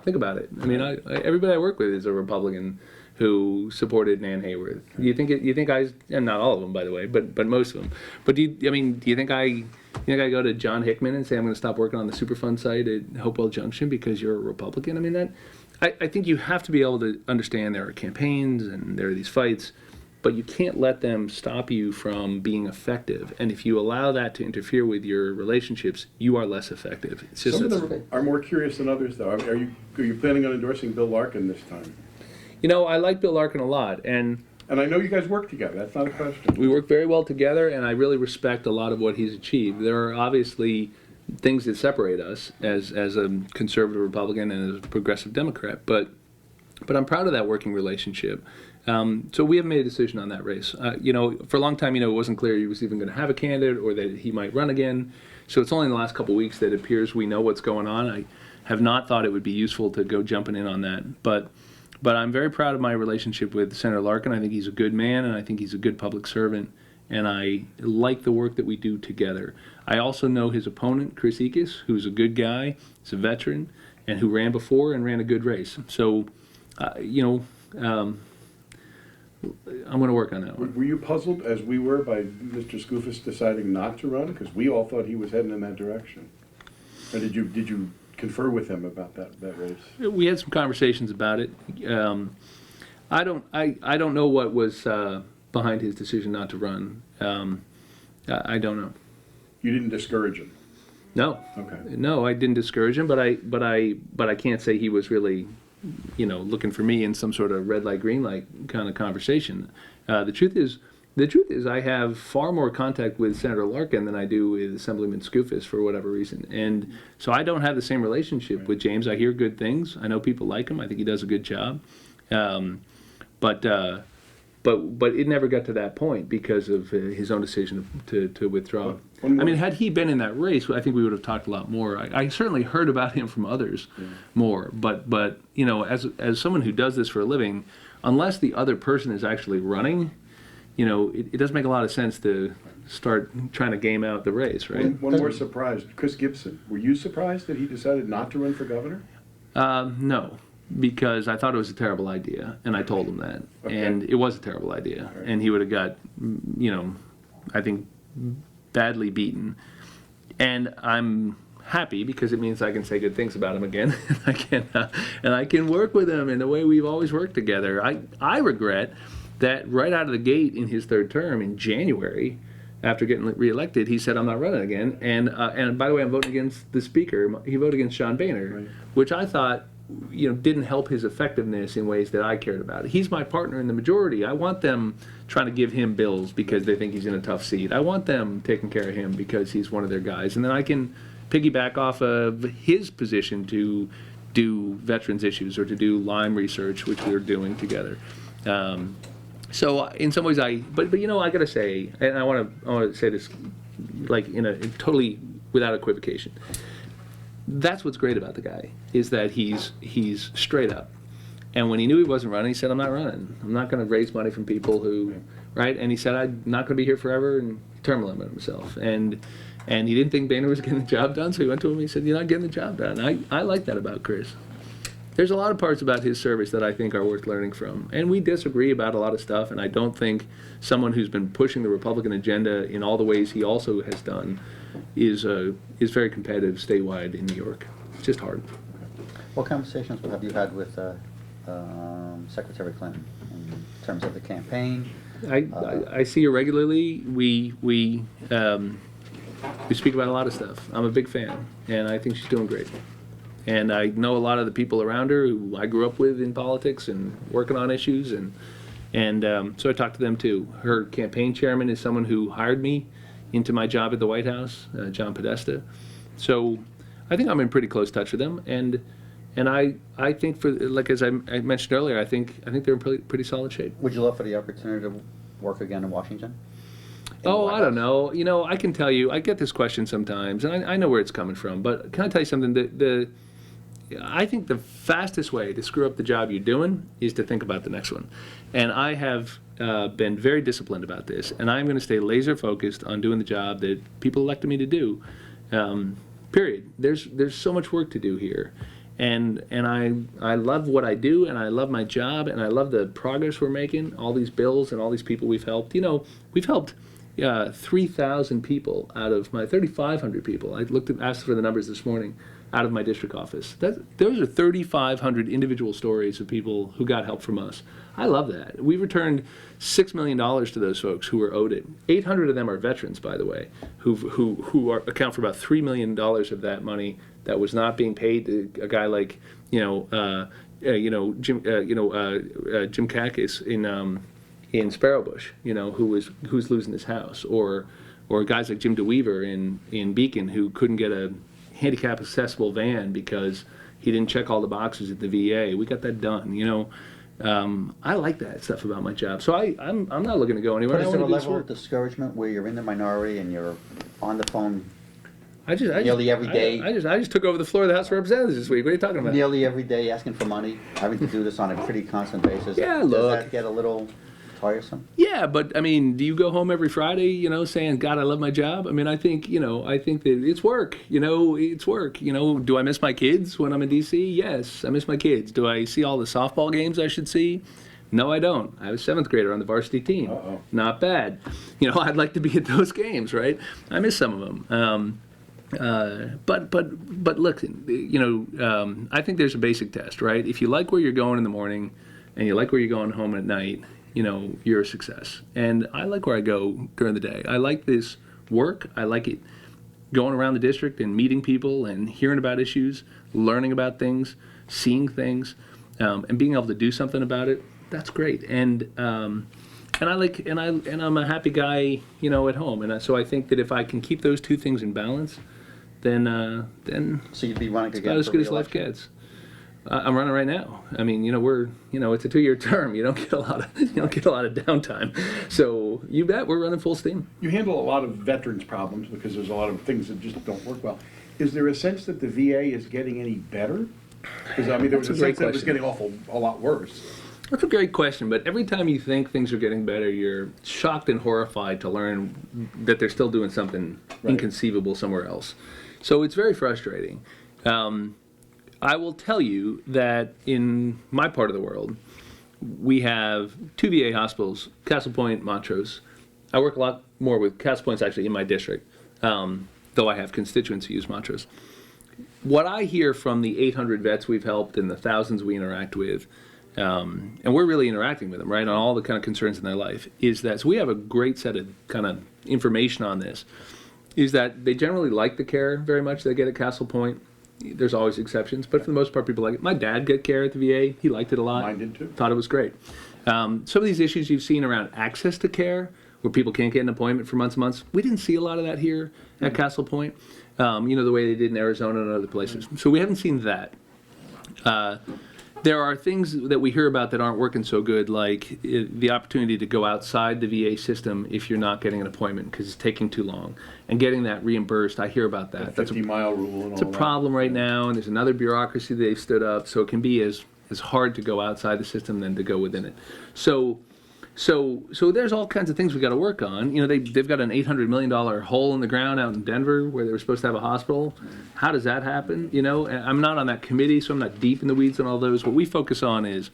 think about it. I mean, everybody I work with is a Republican who supported Nan Hayworth. You think and not all of them, by the way, but most of them. But do you think I go to John Hickman and say I'm going to stop working on the Superfund site at Hopewell Junction because you're a Republican? I mean, I think you have to be able to understand there are campaigns and there are these fights, but you can't let them stop you from being effective. And if you allow that to interfere with your relationships, you are less effective. It's just Some of them are more curious than others, though. Are you planning on endorsing Bill Larkin this time? I like Bill Larkin a lot, and I know you guys work together. That's not a question. we work very well together, and I really respect a lot of what he's achieved. There are obviously things that separate us as a conservative Republican and as a progressive Democrat, but I'm proud of that working relationship. So we haven't made a decision on that race. For a long time, it wasn't clear he was even going to have a candidate or that he might run again. So it's only in the last couple of weeks that it appears we know what's going on. I have not thought it would be useful to go jumping in on that, but I'm very proud of my relationship with Senator Larkin. I think he's a good man, and I think he's a good public servant, and I like the work that we do together. I also know his opponent, Chris Ekis, who's a good guy, he's a veteran, and who ran before and ran a good race. So, I'm going to work on that one. Were you puzzled, as we were, by Mr. Schoofus deciding not to run? Because we all thought he was heading in that direction. Or did you confer with him about that race? We had some conversations about it. I don't know what was behind his decision not to run. I don't know. You didn't discourage him? No. Okay. No, I didn't discourage him, but I can't say he was really, looking for me in some sort of red light, green light kind of conversation. The truth is, I have far more contact with Senator Larkin than I do with Assemblyman Schoofus for whatever reason, and so I don't have the same relationship with James. I hear good things. I know people like him. I think he does a good job, but it never got to that point because of his own decision to withdraw. I mean, had he been in that race, I think we would have talked a lot more. I certainly heard about him from others more, but as someone who does this for a living, unless the other person is actually running, it doesn't make a lot of sense to start trying to game out the race, right? One more surprise. Chris Gibson. Were you surprised that he decided not to run for governor? No, because I thought it was a terrible idea, and I told him that. Okay. And it was a terrible idea, Right. and he would have got, I think, badly beaten. And I'm happy because it means I can say good things about him again, and I can work with him in the way we've always worked together. I regret that right out of the gate in his third term in January, after getting reelected, he said, "I'm not running again." And by the way, I'm voting against the speaker. He voted against Sean Boehner, Right. which I thought, didn't help his effectiveness in ways that I cared about. He's my partner in the majority. I want them trying to give him bills because they think he's in a tough seat. I want them taking care of him because he's one of their guys. And then I can piggyback off of his position to do veterans issues or to do Lyme research, which we were doing together. So in some ways, but I gotta say, and I want to say this, like in totally without equivocation. That's what's great about the guy is that he's straight up, and when he knew he wasn't running, he said, "I'm not running. I'm not going to raise money from people who, right?" And he said, "I'm not going to be here forever," and term limit himself. And he didn't think Boehner was getting the job done, so he went to him and he said, "You're not getting the job done." I like that about Chris. There's a lot of parts about his service that I think are worth learning from. And we disagree about a lot of stuff, and I don't think someone who's been pushing the Republican agenda in all the ways he also has done is very competitive statewide in New York. It's just hard. What conversations have you had with Secretary Clinton in terms of the campaign? I see her regularly. We speak about a lot of stuff. I'm a big fan, and I think she's doing great. And I know a lot of the people around her who I grew up with in politics and working on issues, and so I talked to them too. Her campaign chairman is someone who hired me into my job at the White House, John Podesta. So I think I'm in pretty close touch with them, and I think as I mentioned earlier, I think they're in pretty solid shape. Would you love for the opportunity to work again in Washington? Oh, I don't know. I can tell you, I get this question sometimes, and I know where it's coming from, but can I tell you something? I think the fastest way to screw up the job you're doing is to think about the next one. And I have been very disciplined about this, and I'm going to stay laser focused on doing the job that people elected me to do. Period. There's so much work to do here. And I love what I do, and I love my job, and I love the progress we're making, all these bills and all these people we've helped. We've helped 3,000 people out of my 3,500 people. I asked for the numbers this morning out of my district office. Those are 3,500 individual stories of people who got help from us. I love that. We returned $6 million to those folks who were owed it. 800 of them are veterans, by the way, who account for about $3 million of that money that was not being paid to a guy like Jim Kakis in Sparrowbush, who's losing his house, or guys like Jim DeWeaver in Beacon who couldn't get a handicap accessible van because he didn't check all the boxes at the VA. We got that done. I like that stuff about my job, so I'm not looking to go anywhere. But is there a I wanna do this level work. of discouragement where you're in the minority and you're on the phone Nearly every day? I just took over the floor of the House of Representatives this week. What are you talking about? nearly every day asking for money, having to do this on a pretty constant basis? Yeah, Does look. that get a little tiresome? Yeah, but I mean, do you go home every Friday, saying, "God, I love my job"? I mean, I think that it's work. It's work. Do I miss my kids when I'm in D.C.? Yes, I miss my kids. Do I see all the softball games I should see? No, I don't. I was a 7th grader on the varsity team. Uh-oh. Not bad. I'd like to be at those games, right? I miss some of them. But look, I think there's a basic test, right? If you like where you're going in the morning and you like where you're going home at night, you're a success. And I like where I go during the day. I like this work. I like it. going around the district and meeting people and hearing about issues, learning about things, seeing things, and being able to do something about it. That's great. And I'm a happy guy, at home. And so I think that if I can keep those two things in balance, then So you'd be running it's again about as for good as life re-election? gets. I'm running right now. I mean, it's a 2-year term. You don't get a lot of downtime. So you bet we're running full steam. You handle a lot of veterans' problems because there's a lot of things that just don't work well. Is there a sense that the VA is getting any better? Because I mean, there was a That's a great sense that it was question. getting a lot worse. That's a great question, but every time you think things are getting better, you're shocked and horrified to learn that they're still doing something Right. inconceivable somewhere else. So it's very frustrating. I will tell you that in my part of the world, we have 2 VA hospitals, Castle Point, Montrose. I work a lot more with Castle Point's actually in my district, though I have constituents who use Montrose. What I hear from the 800 vets we've helped and the thousands we interact with, and we're really interacting with them, right, on all the kind of concerns in their life, is that, so we have a great set of kind of information on this, is that they generally like the care very much they get at Castle Point. There's always exceptions, but for the most part, people like it. My dad got care at the VA. He liked it a lot. Mine did too. Thought it was great. Some of these issues you've seen around access to care, where people can't get an appointment for months and months, we didn't see a lot of that here at Castle Point, the way they did in Arizona and other places. So we haven't seen that. There are things that we hear about that aren't working so good, like the opportunity to go outside the VA system if you're not getting an appointment because it's taking too long, and getting that reimbursed. I hear about that. The 50-mile rule and all It's a that. problem right now, and there's another bureaucracy they've stood up, so it can be as hard to go outside the system than to go within it. So there's all kinds of things we got to work on. They've got an $800 million hole in the ground out in Denver where they were supposed to have a hospital. How does that happen? And I'm not on that committee, so I'm not deep in the weeds on all those. What we focus on is,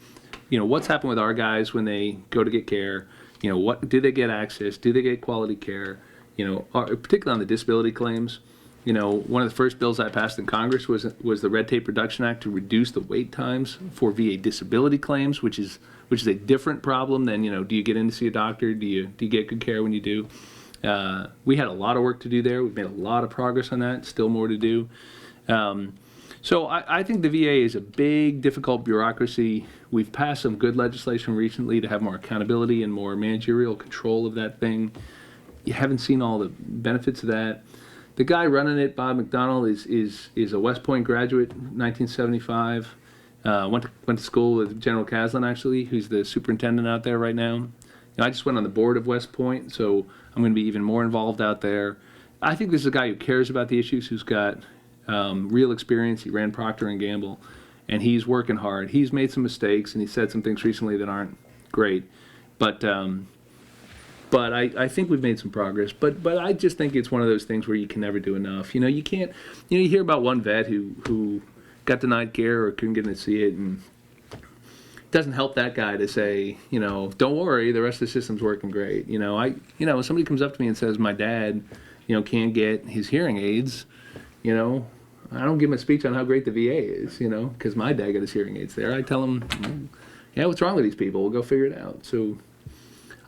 what's happened with our guys when they go to get care. What do they get access? Do they get quality care? Particularly on the disability claims. One of the first bills I passed in Congress was the Red Tape Reduction Act to reduce the wait times for VA disability claims, which is a different problem than, do you get in to see a doctor? Do you get good care when you do? We had a lot of work to do there. We've made a lot of progress on that. Still more to do. So I think the VA is a big, difficult bureaucracy. We've passed some good legislation recently to have more accountability and more managerial control of that thing. You haven't seen all the benefits of that. The guy running it, Bob McDonald, is a West Point graduate, 1975. Went to school with General Caslin, actually, who's the superintendent out there right now. I just went on the board of West Point, so I'm going to be even more involved out there. I think this is a guy who cares about the issues, who's got real experience. He ran Procter & Gamble, and he's working hard. He's made some mistakes, and he said some things recently that aren't great. But I think we've made some progress. But I just think it's one of those things where you can never do enough. You can't. You hear about one vet who got denied care or couldn't get in to see it, and it doesn't help that guy to say, don't worry, the rest of the system's working great. When somebody comes up to me and says my dad, can't get his hearing aids, I don't give him a speech on how great the VA is, because my dad got his hearing aids there. I tell him, yeah, what's wrong with these people? We'll go figure it out. So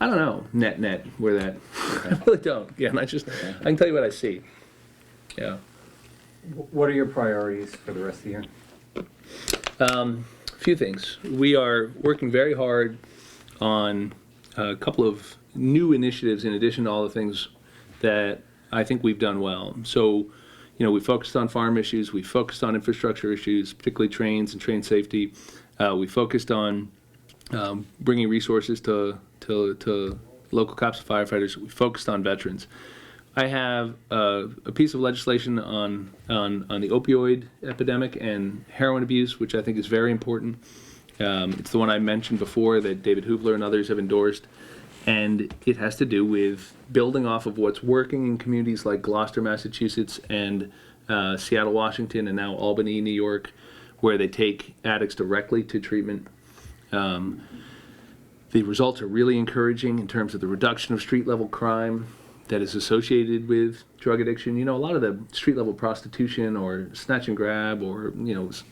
I don't know, net, where that, I really don't. Yeah, I can tell you what I see. Yeah. What are your priorities for the rest of the year? A few things. We are working very hard on a couple of new initiatives in addition to all the things that I think we've done well. So, we focused on farm issues, we focused on infrastructure issues, particularly trains and train safety. We focused on bringing resources to local cops and firefighters. We focused on veterans. I have a piece of legislation on the opioid epidemic and heroin abuse, which I think is very important. It's the one I mentioned before that David Hoovler and others have endorsed, and it has to do with building off of what's working in communities like Gloucester, Massachusetts, and Seattle, Washington, and now Albany, New York, where they take addicts directly to treatment. The results are really encouraging in terms of the reduction of street-level crime that is associated with drug addiction. A lot of the street-level prostitution or snatch and grab or,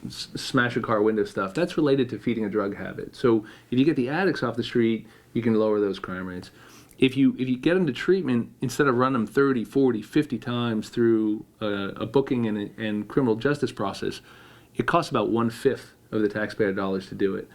smash a car window stuff, that's related to feeding a drug habit. So if you get the addicts off the street, you can lower those crime rates. if you get them to treatment, instead of running them 30, 40, 50 times through a booking and criminal justice process, it costs about 1/5 of the taxpayer dollars to do it.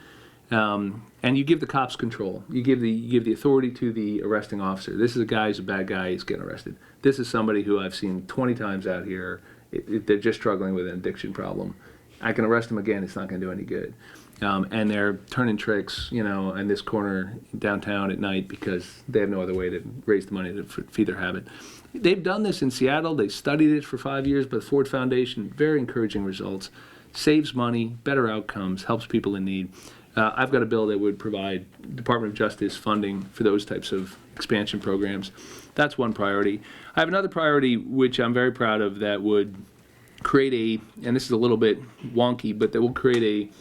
And you give the cops control. You give the authority to the arresting officer. This is a guy who's a bad guy. He's getting arrested. This is somebody who I've seen 20 times out here. They're just struggling with an addiction problem. I can arrest them again. It's not going to do any good. And they're turning tricks, in this corner downtown at night because they have no other way to raise the money to feed their habit. They've done this in Seattle. They studied it for 5 years by the Ford Foundation. Very encouraging results. Saves money, better outcomes, helps people in need. I've got a bill that would provide Department of Justice funding for those types of expansion programs. That's one priority. I have another priority, which I'm very proud of, that would create and this is a little bit wonky, but that will create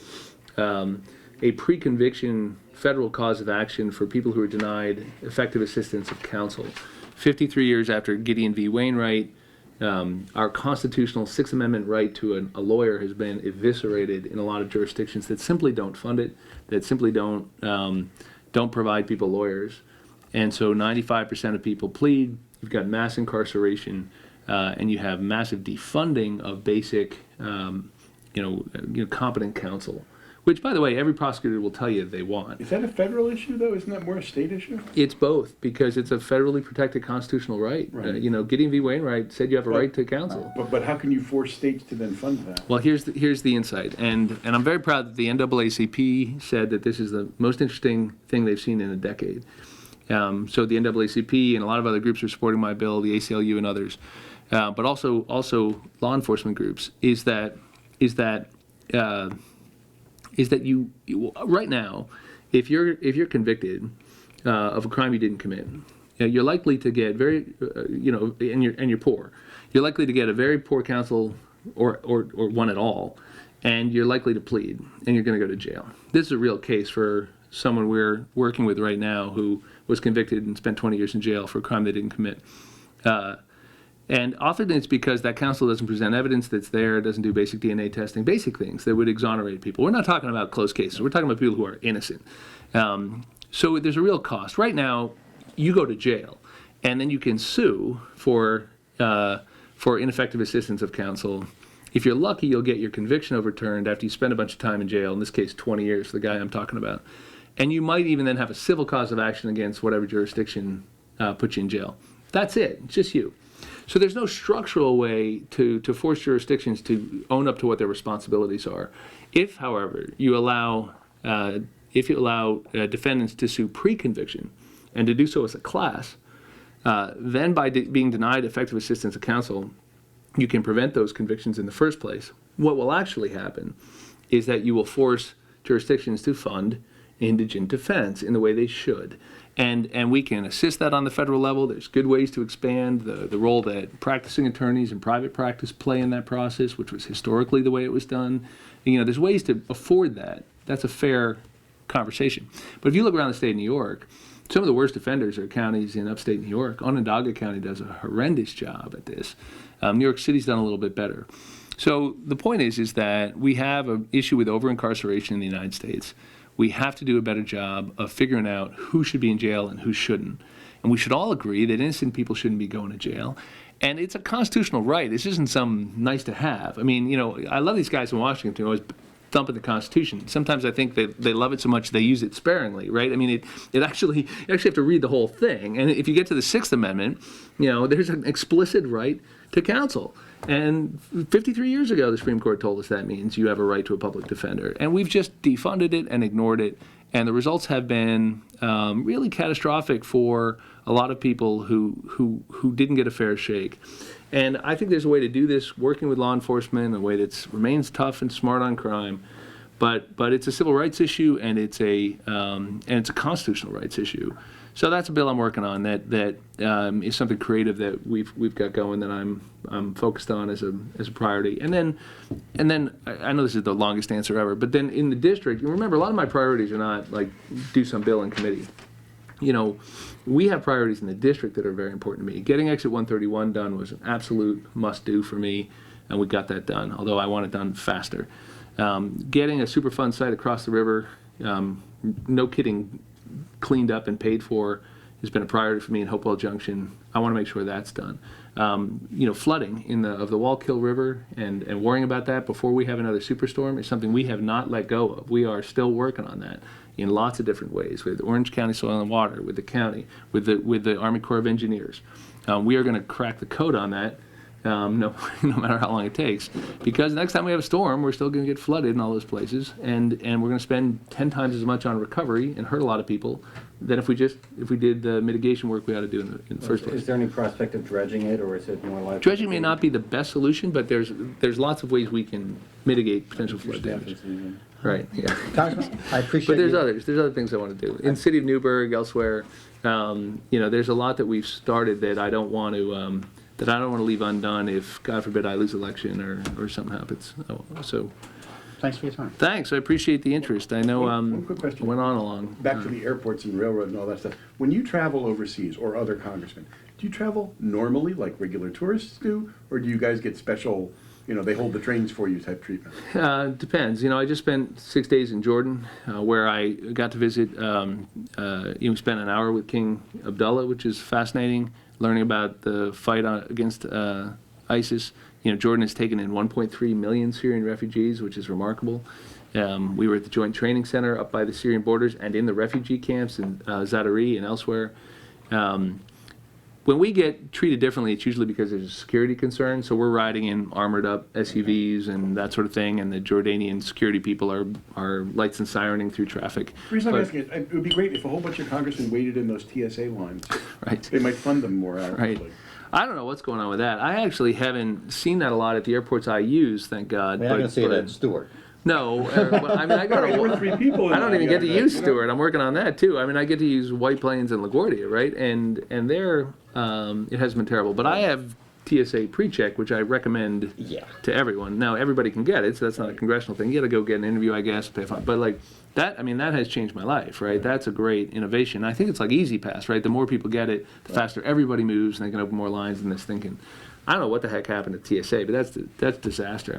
a pre-conviction federal cause of action for people who are denied effective assistance of counsel. 53 years after Gideon v. Wainwright, our constitutional Sixth Amendment right to a lawyer has been eviscerated in a lot of jurisdictions that simply don't fund it, that simply don't provide people lawyers. And so 95% of people plead. You've got mass incarceration, and you have massive defunding of basic, competent counsel. Which, by the way, every prosecutor will tell you they want. Is that a federal issue, though? Isn't that more a state issue? It's both, because it's a federally protected constitutional right. Right. Gideon v. Wainwright said you have a right to counsel. But how can you force states to then fund that? Well, here's the insight, and I'm very proud that the NAACP said that this is the most interesting thing they've seen in a decade. So the NAACP and a lot of other groups are supporting my bill, the ACLU and others, but also law enforcement groups. Is that you right now, if you're convicted of a crime you didn't commit, you're likely to get and you're poor, you're likely to get a very poor counsel or one at all, and you're likely to plead, and you're going to go to jail. This is a real case for someone we're working with right now who was convicted and spent 20 years in jail for a crime they didn't commit. And often it's because that counsel doesn't present evidence that's there, doesn't do basic DNA testing, basic things that would exonerate people. We're not talking about close cases. We're talking about people who are innocent. So there's a real cost. Right now, you go to jail, and then you can sue for ineffective assistance of counsel. If you're lucky, you'll get your conviction overturned after you spend a bunch of time in jail, in this case 20 years for the guy I'm talking about. And you might even then have a civil cause of action against whatever jurisdiction put you in jail. That's it. It's just you. So there's no structural way to force jurisdictions to own up to what their responsibilities are. If, however, you allow defendants to sue pre-conviction and to do so as a class, then by being denied effective assistance of counsel, you can prevent those convictions in the first place. What will actually happen is that you will force jurisdictions to fund indigent defense in the way they should. And we can assist that on the federal level. There's good ways to expand the role that practicing attorneys in private practice play in that process, which was historically the way it was done. There's ways to afford that. That's a fair conversation. But if you look around the state of New York, some of the worst offenders are counties in upstate New York. Onondaga County does a horrendous job at this. New York City's done a little bit better. So the point is that we have an issue with over-incarceration in the United States. We have to do a better job of figuring out who should be in jail and who shouldn't. And we should all agree that innocent people shouldn't be going to jail. And it's a constitutional right. This isn't some nice to have. I mean, I love these guys in Washington who always thumping the Constitution. Sometimes I think they love it so much they use it sparingly, right? I mean, you actually have to read the whole thing. And if you get to the Sixth Amendment, there's an explicit right to counsel. And 53 years ago, the Supreme Court told us that means you have a right to a public defender. And we've just defunded it and ignored it. And the results have been really catastrophic for a lot of people who didn't get a fair shake. And I think there's a way to do this, working with law enforcement, a way that remains tough and smart on crime. But it's a civil rights issue, and it's a constitutional rights issue. So that's a bill I'm working on that is something creative that we've got going that I'm focused on as a priority. And then I know this is the longest answer ever, but then in the district, you remember a lot of my priorities are not like do some bill in committee. We have priorities in the district that are very important to me. Getting Exit 131 done was an absolute must-do for me, and we got that done, although I want it done faster. Getting a Superfund site across the river, no kidding, cleaned up and paid for has been a priority for me in Hopewell Junction. I want to make sure that's done. Flooding of the Wallkill River and worrying about that before we have another superstorm is something we have not let go of. We are still working on that in lots of different ways, with Orange County Soil and Water, with the county, with the Army Corps of Engineers. We are going to crack the code on that, no matter how long it takes, because next time we have a storm, we're still going to get flooded in all those places, and we're going to spend 10 times as much on recovery and hurt a lot of people than if we did the mitigation work we ought to do in the first place. Is there any prospect of dredging it, or is it more likely? Dredging may not be the best solution, but there's lots of ways we can mitigate potential flood damage. Right. Yeah. Congressman, I appreciate But there's you- others. There's other things I want to do in the city of Newburgh, elsewhere. There's a lot that we've started that I don't want to leave undone if, God forbid, I lose election or something happens. So, Thanks for your time. thanks. I appreciate the interest. I know One quick question. went on along. Back to the airports and railroad and all that stuff. When you travel overseas, or other congressmen, do you travel normally like regular tourists do, or do you guys get special, they hold the trains for you type treatment? Depends. I just spent 6 days in Jordan, where I got to visit. We spent an hour with King Abdullah, which is fascinating, learning about the fight against ISIS. Jordan has taken in 1.3 million Syrian refugees, which is remarkable. We were at the Joint Training Center up by the Syrian borders and in the refugee camps in Zaatari and elsewhere. When we get treated differently, it's usually because there's a security concern. So we're riding in armored up SUVs and that sort of thing, and the Jordanian security people are lights and sirening through traffic. The reason I'm But- asking it would be great if a whole bunch of congressmen waited in those TSA lines. Right. They might fund them more actively. Right. I don't know what's going on with that. I actually haven't seen that a lot at the airports I use, thank God. We're not going to see that in Stewart. No, I mean, I got There were 3 people in I don't line even get to the other use day, Stewart. I'm working on that too. I mean, I get to use White Plains and LaGuardia, right? And there, it has been terrible. But I have TSA pre-check, which I recommend Yeah. to everyone. Now, everybody can get it, so that's not a congressional thing. You got to go get an interview, I guess, pay fine. But like that, I mean, that has changed my life, right? That's a great innovation. I think it's like Easy Pass, right? The more people get it, the faster everybody moves, and they can open more lines. And this thinking, I don't know what the heck happened to TSA, but that's disaster.